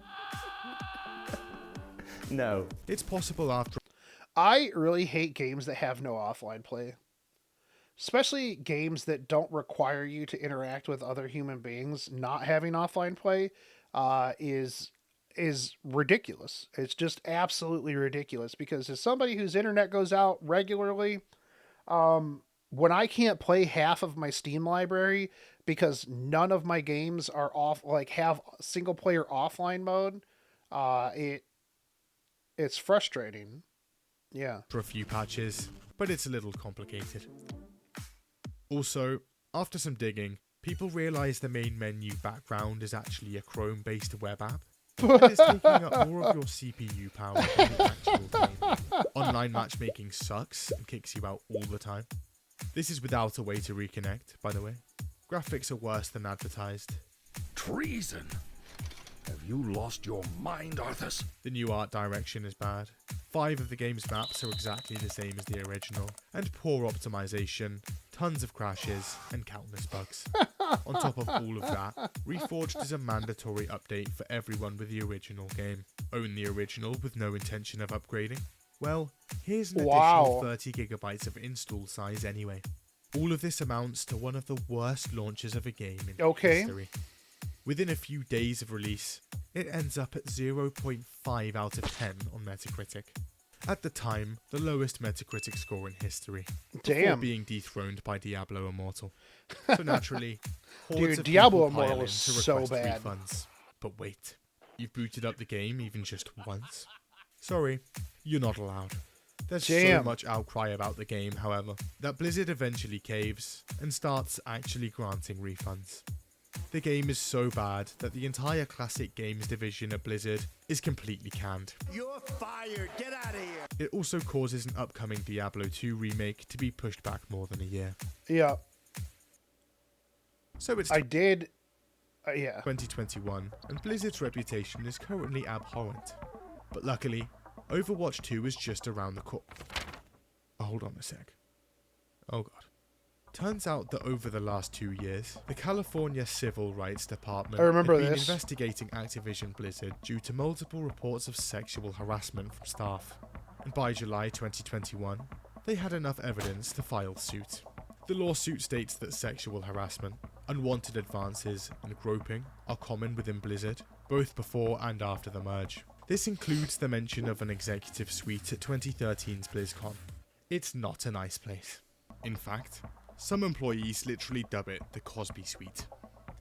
No. It's possible after... I really hate games that have no offline play. Especially games that don't require you to interact with other human beings. Not having offline play is ridiculous. It's just absolutely ridiculous, because as somebody whose internet goes out regularly, when I can't play half of my Steam library because none of my games are off, like have single player offline mode, it's frustrating. Yeah. For a few patches, but it's a little complicated. Also, after some digging, people realise the main menu background is actually a Chrome-based web app. And it's taking up more of your CPU power than the actual game. Online matchmaking sucks and kicks you out all the time. This is without a way to reconnect, by the way. Graphics are worse than advertised. Treason! Have you lost your mind, Arthas? The new art direction is bad. 5 of the game's maps are exactly the same as the original, and poor optimization, tons of crashes, and countless bugs. On top of all of that, Reforged is a mandatory update for everyone with the original game. Own the original with no intention of upgrading? Well, here's an additional 30 gigabytes of install size anyway. All of this amounts to one of the worst launches of a game in history. Within a few days of release, it ends up at 0.5 out of 10 on Metacritic. At the time, the lowest Metacritic score in history. Before being dethroned by Diablo Immortal. So naturally, hordes of Diablo people pile Immortal in was to so request bad. refunds. But wait, you've booted up the game even just once? Sorry, you're not allowed. There's so much outcry about the game, however, that Blizzard eventually caves and starts actually granting refunds. The game is so bad that the entire classic games division at Blizzard is completely canned. You're fired. Get out of here. It also causes an upcoming Diablo 2 remake to be pushed back more than a year. Yeah. So it's 2021, and Blizzard's reputation is currently abhorrent. But luckily, Overwatch 2 is just around the corner. Hold on a sec. Oh god. Turns out that over the last 2 years, the California Civil Rights Department had been investigating Activision Blizzard due to multiple reports of sexual harassment from staff. And by July 2021, they had enough evidence to file suit. The lawsuit states that sexual harassment, unwanted advances, and groping are common within Blizzard, both before and after the merge. This includes the mention of an executive suite at 2013's BlizzCon. It's not a nice place. In fact, some employees literally dub it the Cosby Suite.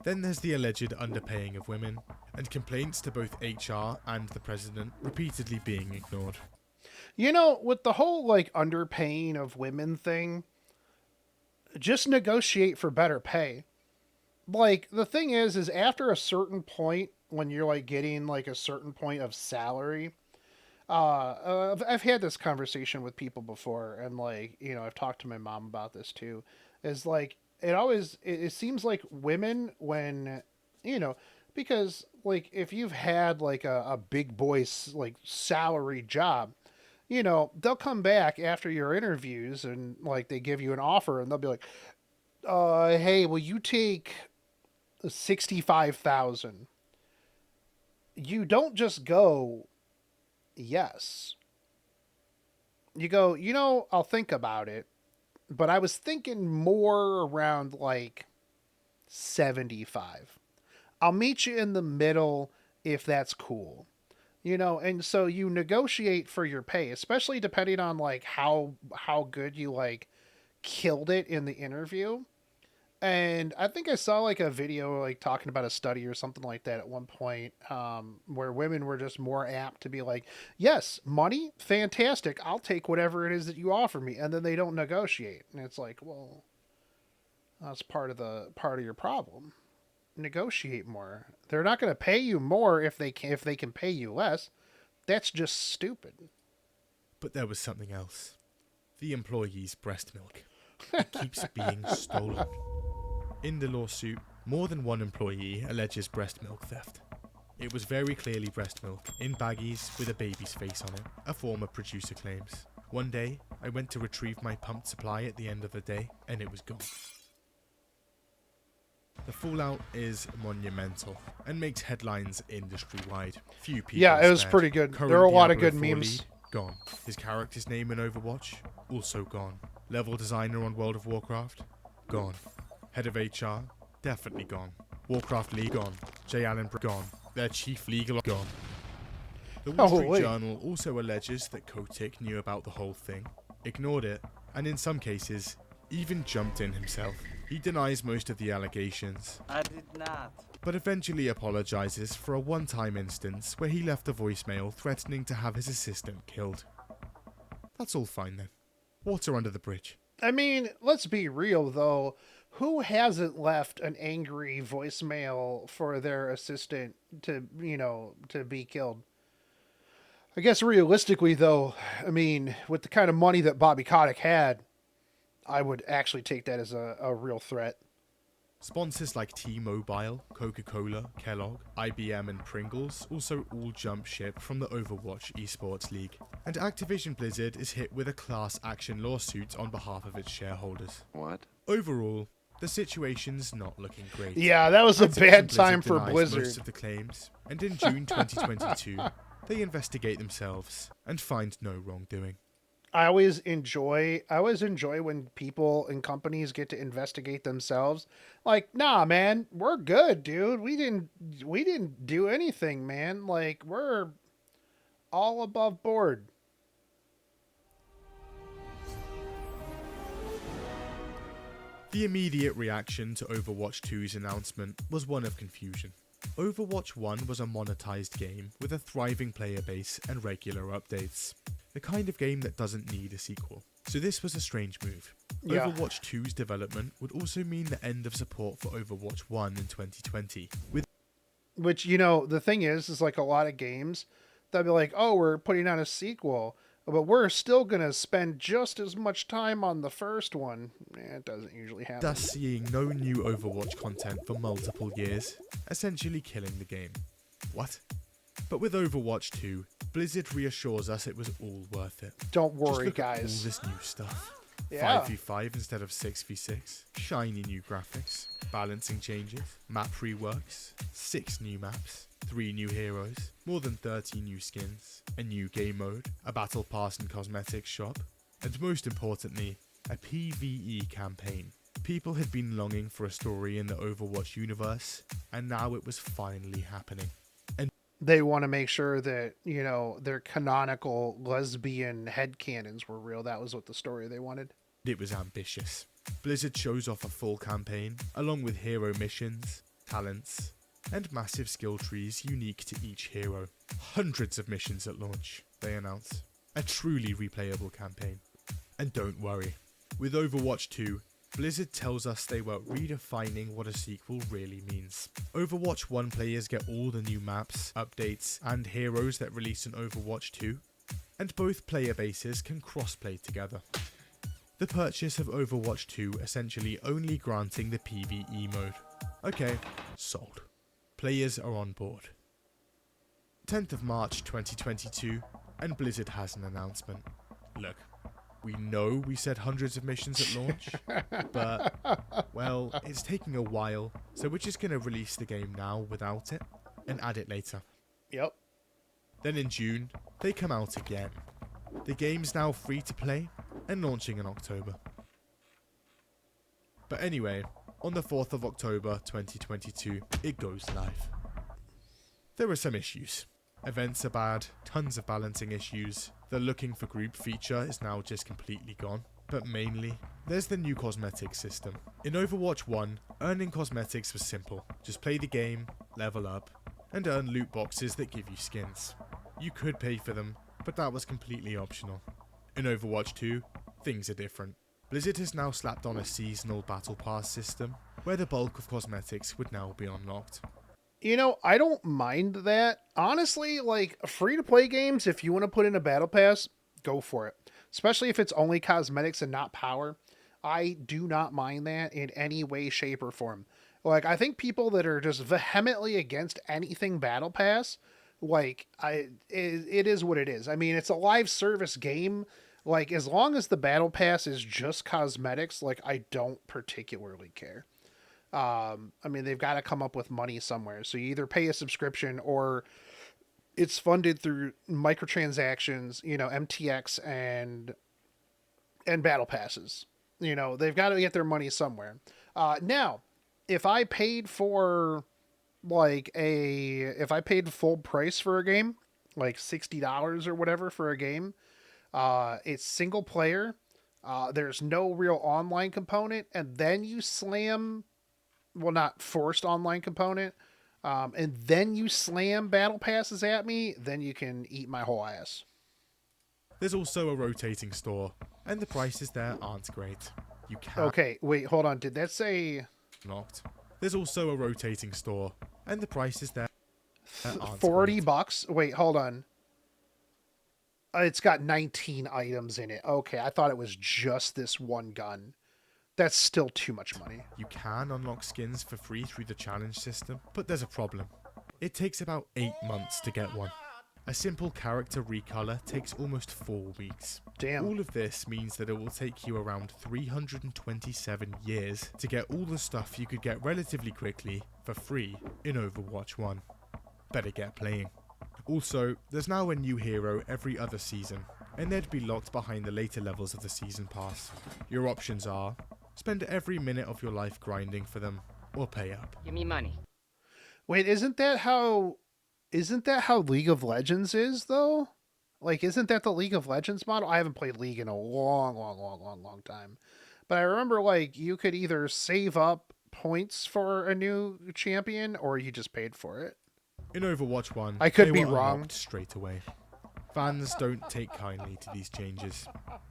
Then there's the alleged underpaying of women, and complaints to both HR and the president repeatedly being ignored. You know, with the whole underpaying of women thing, just negotiate for better pay. The thing is after a certain point, when you're getting a certain point of salary, I've had this conversation with people before, and I've talked to my mom about this too. Is it seems like women, when because if you've had a big boy salary job, they'll come back after your interviews and they give you an offer, and they'll be like, hey, will you take 65,000? You don't just go, yes. You go, I'll think about it, but I was thinking more around 75. I'll meet you in the middle if that's cool. And so you negotiate for your pay, especially depending on how good you killed it in the interview. And I think I saw a video talking about a study or something like that at one point, where women were just more apt to be yes, money, fantastic, I'll take whatever it is that you offer me, and then they don't negotiate. And it's well, that's part of your problem. Negotiate more. They're not going to pay you more if they can pay you less. That's just stupid. But there was something else. The employee's breast milk. It keeps being stolen. In the lawsuit, more than one employee alleges breast milk theft. It was very clearly breast milk, in baggies with a baby's face on it, a former producer claims. One day, I went to retrieve my pumped supply at the end of the day, and it was gone. The fallout is monumental, and makes headlines industry-wide. Few people it was spared. pretty good. Current There were a lot of Diablo good 4 memes. lead, gone. His character's name in Overwatch, also gone. Level designer on World of Warcraft, gone. Head of HR, definitely gone. Warcraft League, gone. Jay Allen, gone. Their chief legal, gone. The Wall Street Journal also alleges that Kotick knew about the whole thing, ignored it, and in some cases, even jumped in himself. He denies most of the allegations. I did not. But eventually apologizes for a one-time instance where he left a voicemail threatening to have his assistant killed. That's all fine then. Water under the bridge. I mean, let's be real though. Who hasn't left an angry voicemail for their assistant to be killed? I guess realistically though, I mean, with the kind of money that Bobby Kotick had, I would actually take that as a real threat. Sponsors like T-Mobile, Coca-Cola, Kellogg, IBM and Pringles also all jump ship from the Overwatch Esports League. And Activision Blizzard is hit with a class action lawsuit on behalf of its shareholders. What? Overall, the situation's not looking great. Yeah, that was a Activision bad time Blizzard for denies Blizzard. most of the claims, and in June 2022, they investigate themselves and find no wrongdoing. I always enjoy when people and companies get to investigate themselves. Like, nah, man, we're good, dude. We didn't do anything, man. Like, we're all above board. The immediate reaction to Overwatch 2's announcement was one of confusion. Overwatch 1 was a monetized game with a thriving player base and regular updates. The kind of game that doesn't need a sequel. So this was a strange move. Yeah. Overwatch 2's development would also mean the end of support for Overwatch 1 in 2020. Which, you know, the thing is like a lot of games, they'll be like, oh, we're putting out a sequel, but we're still going to spend just as much time on the first one. It doesn't usually happen. Thus seeing no new Overwatch content for multiple years, essentially killing the game. What? But with Overwatch 2, Blizzard reassures us it was all worth it. Don't Just worry, look at guys. all this new stuff. Yeah. 5v5 instead of 6v6, shiny new graphics, balancing changes, map reworks, 6 new maps, 3 new heroes, more than 30 new skins, a new game mode, a battle pass and cosmetics shop, and most importantly, a PvE campaign. People had been longing for a story in the Overwatch universe, and now it was finally happening. They want to make sure that, you know, their canonical lesbian headcanons were real. That was what the story they wanted. It was ambitious. Blizzard shows off a full campaign, along with hero missions, talents, and massive skill trees unique to each hero. Hundreds of missions at launch, they announce. A truly replayable campaign. And don't worry, with Overwatch 2, Blizzard tells us they were redefining what a sequel really means. Overwatch 1 players get all the new maps, updates, and heroes that release in Overwatch 2, and both player bases can crossplay together. The purchase of Overwatch 2 essentially only granting the PvE mode. Okay, sold. Players are on board. 10th of March 2022, and Blizzard has an announcement. Look, we know we said hundreds of missions at launch, but, well, it's taking a while, so we're just going to release the game now without it, and add it later. Yep. Then in June, they come out again. The game's now free to play, and launching in October. But anyway, on the 4th of October 2022, it goes live. There are some issues. Events are bad, tons of balancing issues, the looking for group feature is now just completely gone. But mainly, there's the new cosmetics system. In Overwatch 1, earning cosmetics was simple. Just play the game, level up, and earn loot boxes that give you skins. You could pay for them, but that was completely optional. In Overwatch 2, things are different. Blizzard has now slapped on a seasonal battle pass system, where the bulk of cosmetics would now be unlocked. You know, I don't mind that. Honestly, like, free-to-play games, if you want to put in a battle pass, go for it. Especially if it's only cosmetics and not power. I do not mind that in any way, shape, or form. Like, I think people that are just vehemently against anything battle pass, like, it is what it is. I mean, it's a live service game. Like, as long as the battle pass is just cosmetics, like, I don't particularly care. I mean, they've got to come up with money somewhere. So you either pay a subscription or it's funded through microtransactions, you know, MTX and battle passes. You know, they've got to get their money somewhere. Now, if I paid for if I paid full price for a game, like $60 or whatever for a game, it's single player. There's no real online component, and then you slam, well, not forced online component, and then you slam battle passes at me, then you can eat my whole ass. There's also a rotating store, and the prices there aren't great. You can't. Okay, wait, hold on. Did that say Locked. There's also a rotating store, and the prices there aren't $40? great. Wait, hold on. It's got 19 items in it. Okay, I thought it was just this one gun. That's still too much money. You can unlock skins for free through the challenge system, but there's a problem. It takes about 8 months to get one. A simple character recolor takes almost 4 weeks. Damn. All of this means that it will take you around 327 years to get all the stuff you could get relatively quickly for free in Overwatch 1. Better get playing. Also, there's now a new hero every other season, and they'd be locked behind the later levels of the season pass. Your options are, spend every minute of your life grinding for them, or pay up. Give me money. Wait, isn't that how League of Legends is though? Like, isn't that the League of Legends model? I haven't played League in a long time. But I remember, like, you could either save up points for a new champion or you just paid for it. In Overwatch 1, I could they be were wrong. unlocked straight away. Fans don't take kindly to these changes.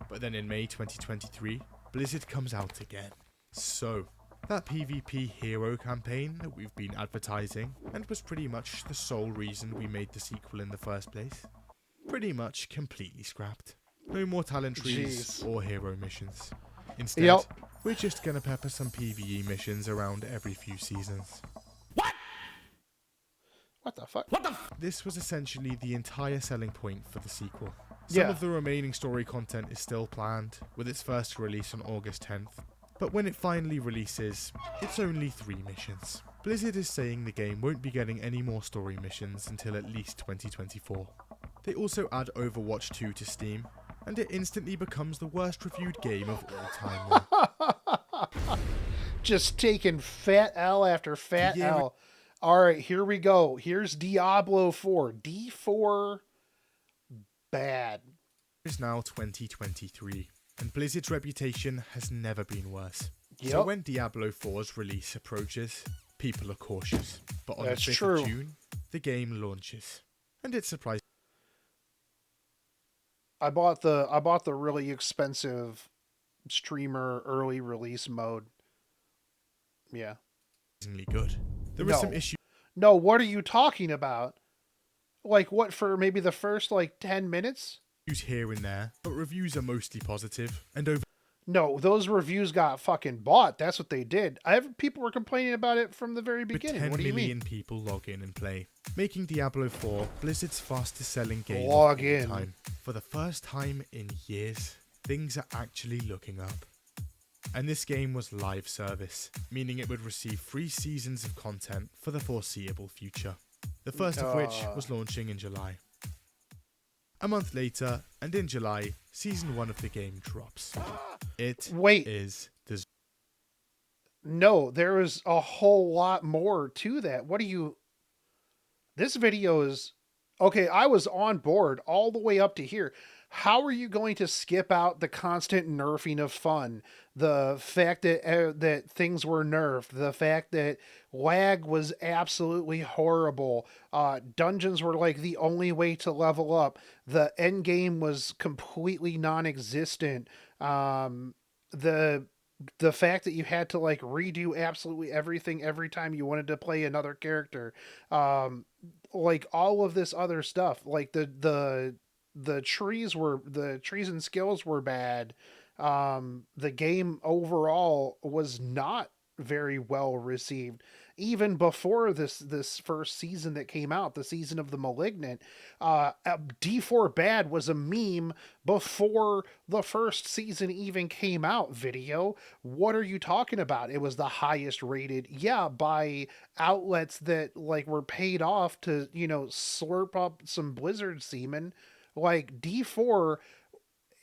But then in May 2023, Blizzard comes out again. So, that PvP hero campaign that we've been advertising, and was pretty much the sole reason we made the sequel in the first place, pretty much completely scrapped. No more talent trees Jeez. or hero missions. Instead, Yep. we're just gonna pepper some PvE missions around every few seasons. What the fuck? This was essentially the entire selling point for the sequel. Some Yeah. of the remaining story content is still planned, with its first release on August 10th. But when it finally releases, it's only 3 missions. Blizzard is saying the game won't be getting any more story missions until at least 2024. They also add Overwatch 2 to Steam, and it instantly becomes the worst reviewed game of all time. Just taking fat L after fat Yeah, L. All right, here we go. Here's Diablo 4. D4 bad. It's now 2023, and Blizzard's reputation has never been worse. So Yep. when Diablo 4's release approaches, people are cautious. But on That's the 5th true. of June, the game launches. And it's surprisingly I bought the really expensive streamer early release mode. Yeah. good. There is some No. issues No, what are you talking about? Like, what, for maybe the first, like, 10 minutes? here and there, but reviews are mostly positive, and over No, those reviews got fucking bought. That's what they did. People were complaining about it from the very beginning. 10 What do you million mean? people log in and play, making Diablo 4 Blizzard's fastest selling game Log of all in. time. For the first time in years, things are actually looking up. And this game was live service, meaning it would receive 3 seasons of content for the foreseeable future. The first of which was launching in July. A month later, and in July, Season 1 of the game drops. It Wait. is the No, there is a whole lot more to that. What do you... This video is... Okay, I was on board all the way up to here. How are you going to skip out the constant nerfing of fun? The fact that that things were nerfed, the fact that lag was absolutely horrible. Dungeons were like the only way to level up. The end game was completely non-existent. The fact that you had to like redo absolutely everything every time you wanted to play another character. Like all of this other stuff, like the trees and skills were bad. The game overall was not very well received. Even before this first season that came out, the season of the Malignant, D4 bad was a meme before the first season even came out. Video, what are you talking about? It was the highest rated, by outlets that like were paid off to, slurp up some Blizzard semen. Like D4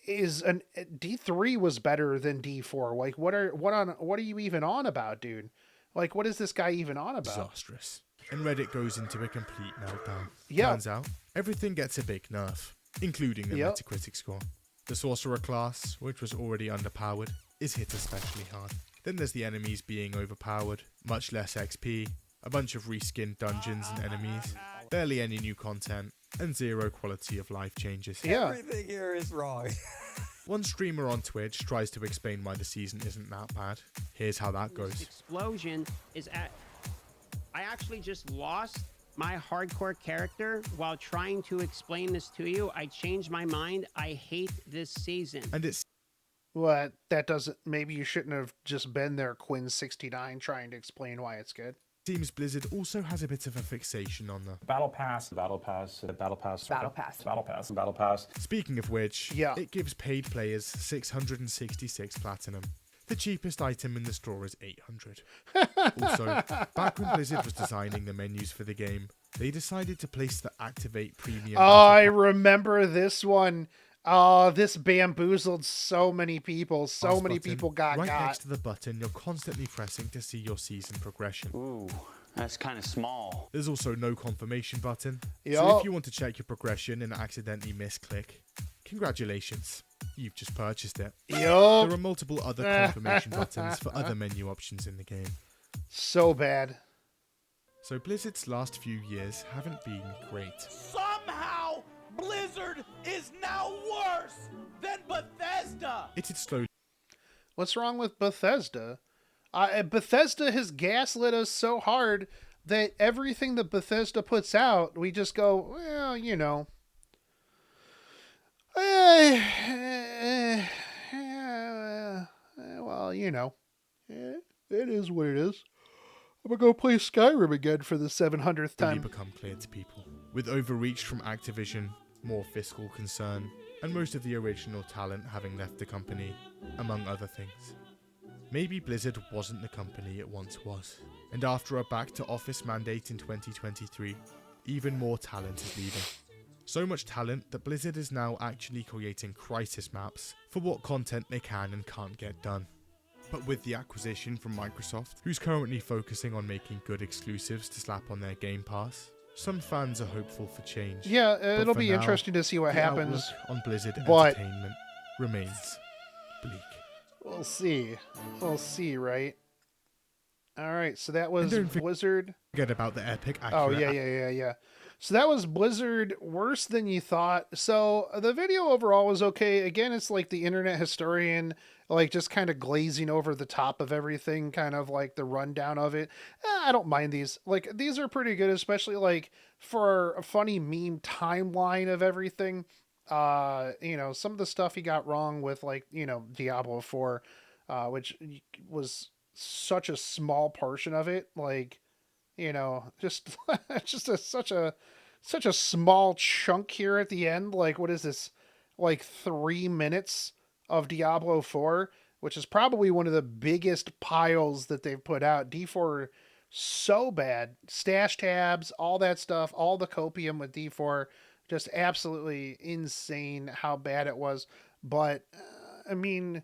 D3 was better than D4. Like what are you even on about, dude? Like, what is this guy even on about? disastrous. And Reddit goes into a complete meltdown. Yeah. Turns out, everything gets a big nerf, including the Yep. Metacritic score. The Sorcerer class, which was already underpowered, is hit especially hard. Then there's the enemies being overpowered, much less XP, a bunch of reskinned dungeons and enemies, barely any new content, and 0 quality of life changes. Yeah. Everything here is wrong. One streamer on Twitch tries to explain why the season isn't that bad. Here's how that goes. Explosion is at... I actually just lost my hardcore character while trying to explain this to you. I changed my mind. I hate this season. And it's What? That doesn't. Maybe you shouldn't have just been there, Quinn69, trying to explain why it's good. Seems Blizzard also has a bit of a fixation on the Battle Pass, Battle Pass, Battle Pass, Battle Pass. Battle Pass, Battle Pass. Speaking of which, yeah, it gives paid players 666 platinum. The cheapest item in the store is 800. Also, back when Blizzard was designing the menus for the game, they decided to place the Activate Premium. Oh, I remember this one. Oh, this bamboozled so many people. So many people got right next to the button you're constantly pressing to see your season progression. Ooh, that's kind of small. There's also no confirmation button. Yep. So if you want to check your progression and accidentally misclick, congratulations, you've just purchased it. Yep. There are multiple other confirmation buttons for other menu options in the game. So bad. So Blizzard's last few years haven't been great. Somehow, Blizzard is now worse than Bethesda. It had slowly... What's wrong with Bethesda? Bethesda has gaslit us so hard that everything that Bethesda puts out, we just go, well, you know. Well, you know. It is what it is. I'm gonna go play Skyrim again for the 700th time. become clear to people. With overreach from Activision, more fiscal concern, and most of the original talent having left the company, among other things. Maybe Blizzard wasn't the company it once was. And after a back-to-office mandate in 2023, even more talent is leaving. So much talent that Blizzard is now actually creating crisis maps for what content they can and can't get done. But with the acquisition from Microsoft, who's currently focusing on making good exclusives to slap on their Game Pass, some fans are hopeful for change. Yeah, But it'll for be now, interesting to see what the happens. outlook on Blizzard But Entertainment remains bleak. we'll see. We'll see, right? All right, so that was don't Blizzard. Forget about the epic. Oh, accurate yeah. So that was Blizzard worse than you thought. So the video overall was okay. Again, it's like the internet historian, like just kind of glazing over the top of everything, kind of like the rundown of it. I don't mind these. Like, these are pretty good, especially like for a funny meme timeline of everything. You know, some of the stuff he got wrong with, like, you know, Diablo 4, which was such a small portion of it. Like, you know, just such a small chunk here at the end. Like, what is this? Like 3 minutes of Diablo 4, which is probably one of the biggest piles that they've put out. D4 so bad. Stash tabs, all that stuff, all the copium with D4, just absolutely insane how bad it was. But I mean,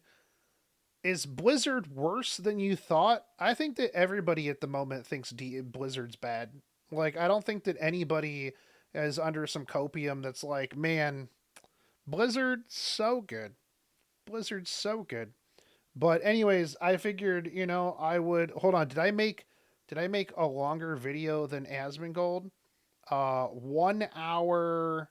is Blizzard worse than you thought? I think that everybody at the moment thinks Blizzard's bad. Like, I don't think that anybody is under some copium that's like, man, Blizzard's so good. Blizzard's so good. But anyways, I figured, you know, I would... Hold on, did I make a longer video than Asmongold? 1 hour...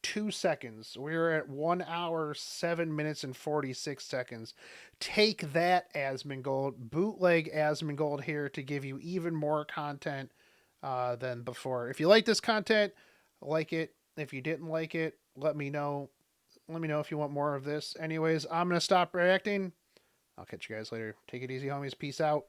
2 seconds. We're at 1 hour, 7 minutes, and 46 seconds. Take that, Asmongold. Bootleg Asmongold here to give you even more content than before. If you like this content, like it. If you didn't like it, let me know. Let me know if you want more of this. Anyways, I'm going to stop reacting. I'll catch you guys later. Take it easy, homies. Peace out.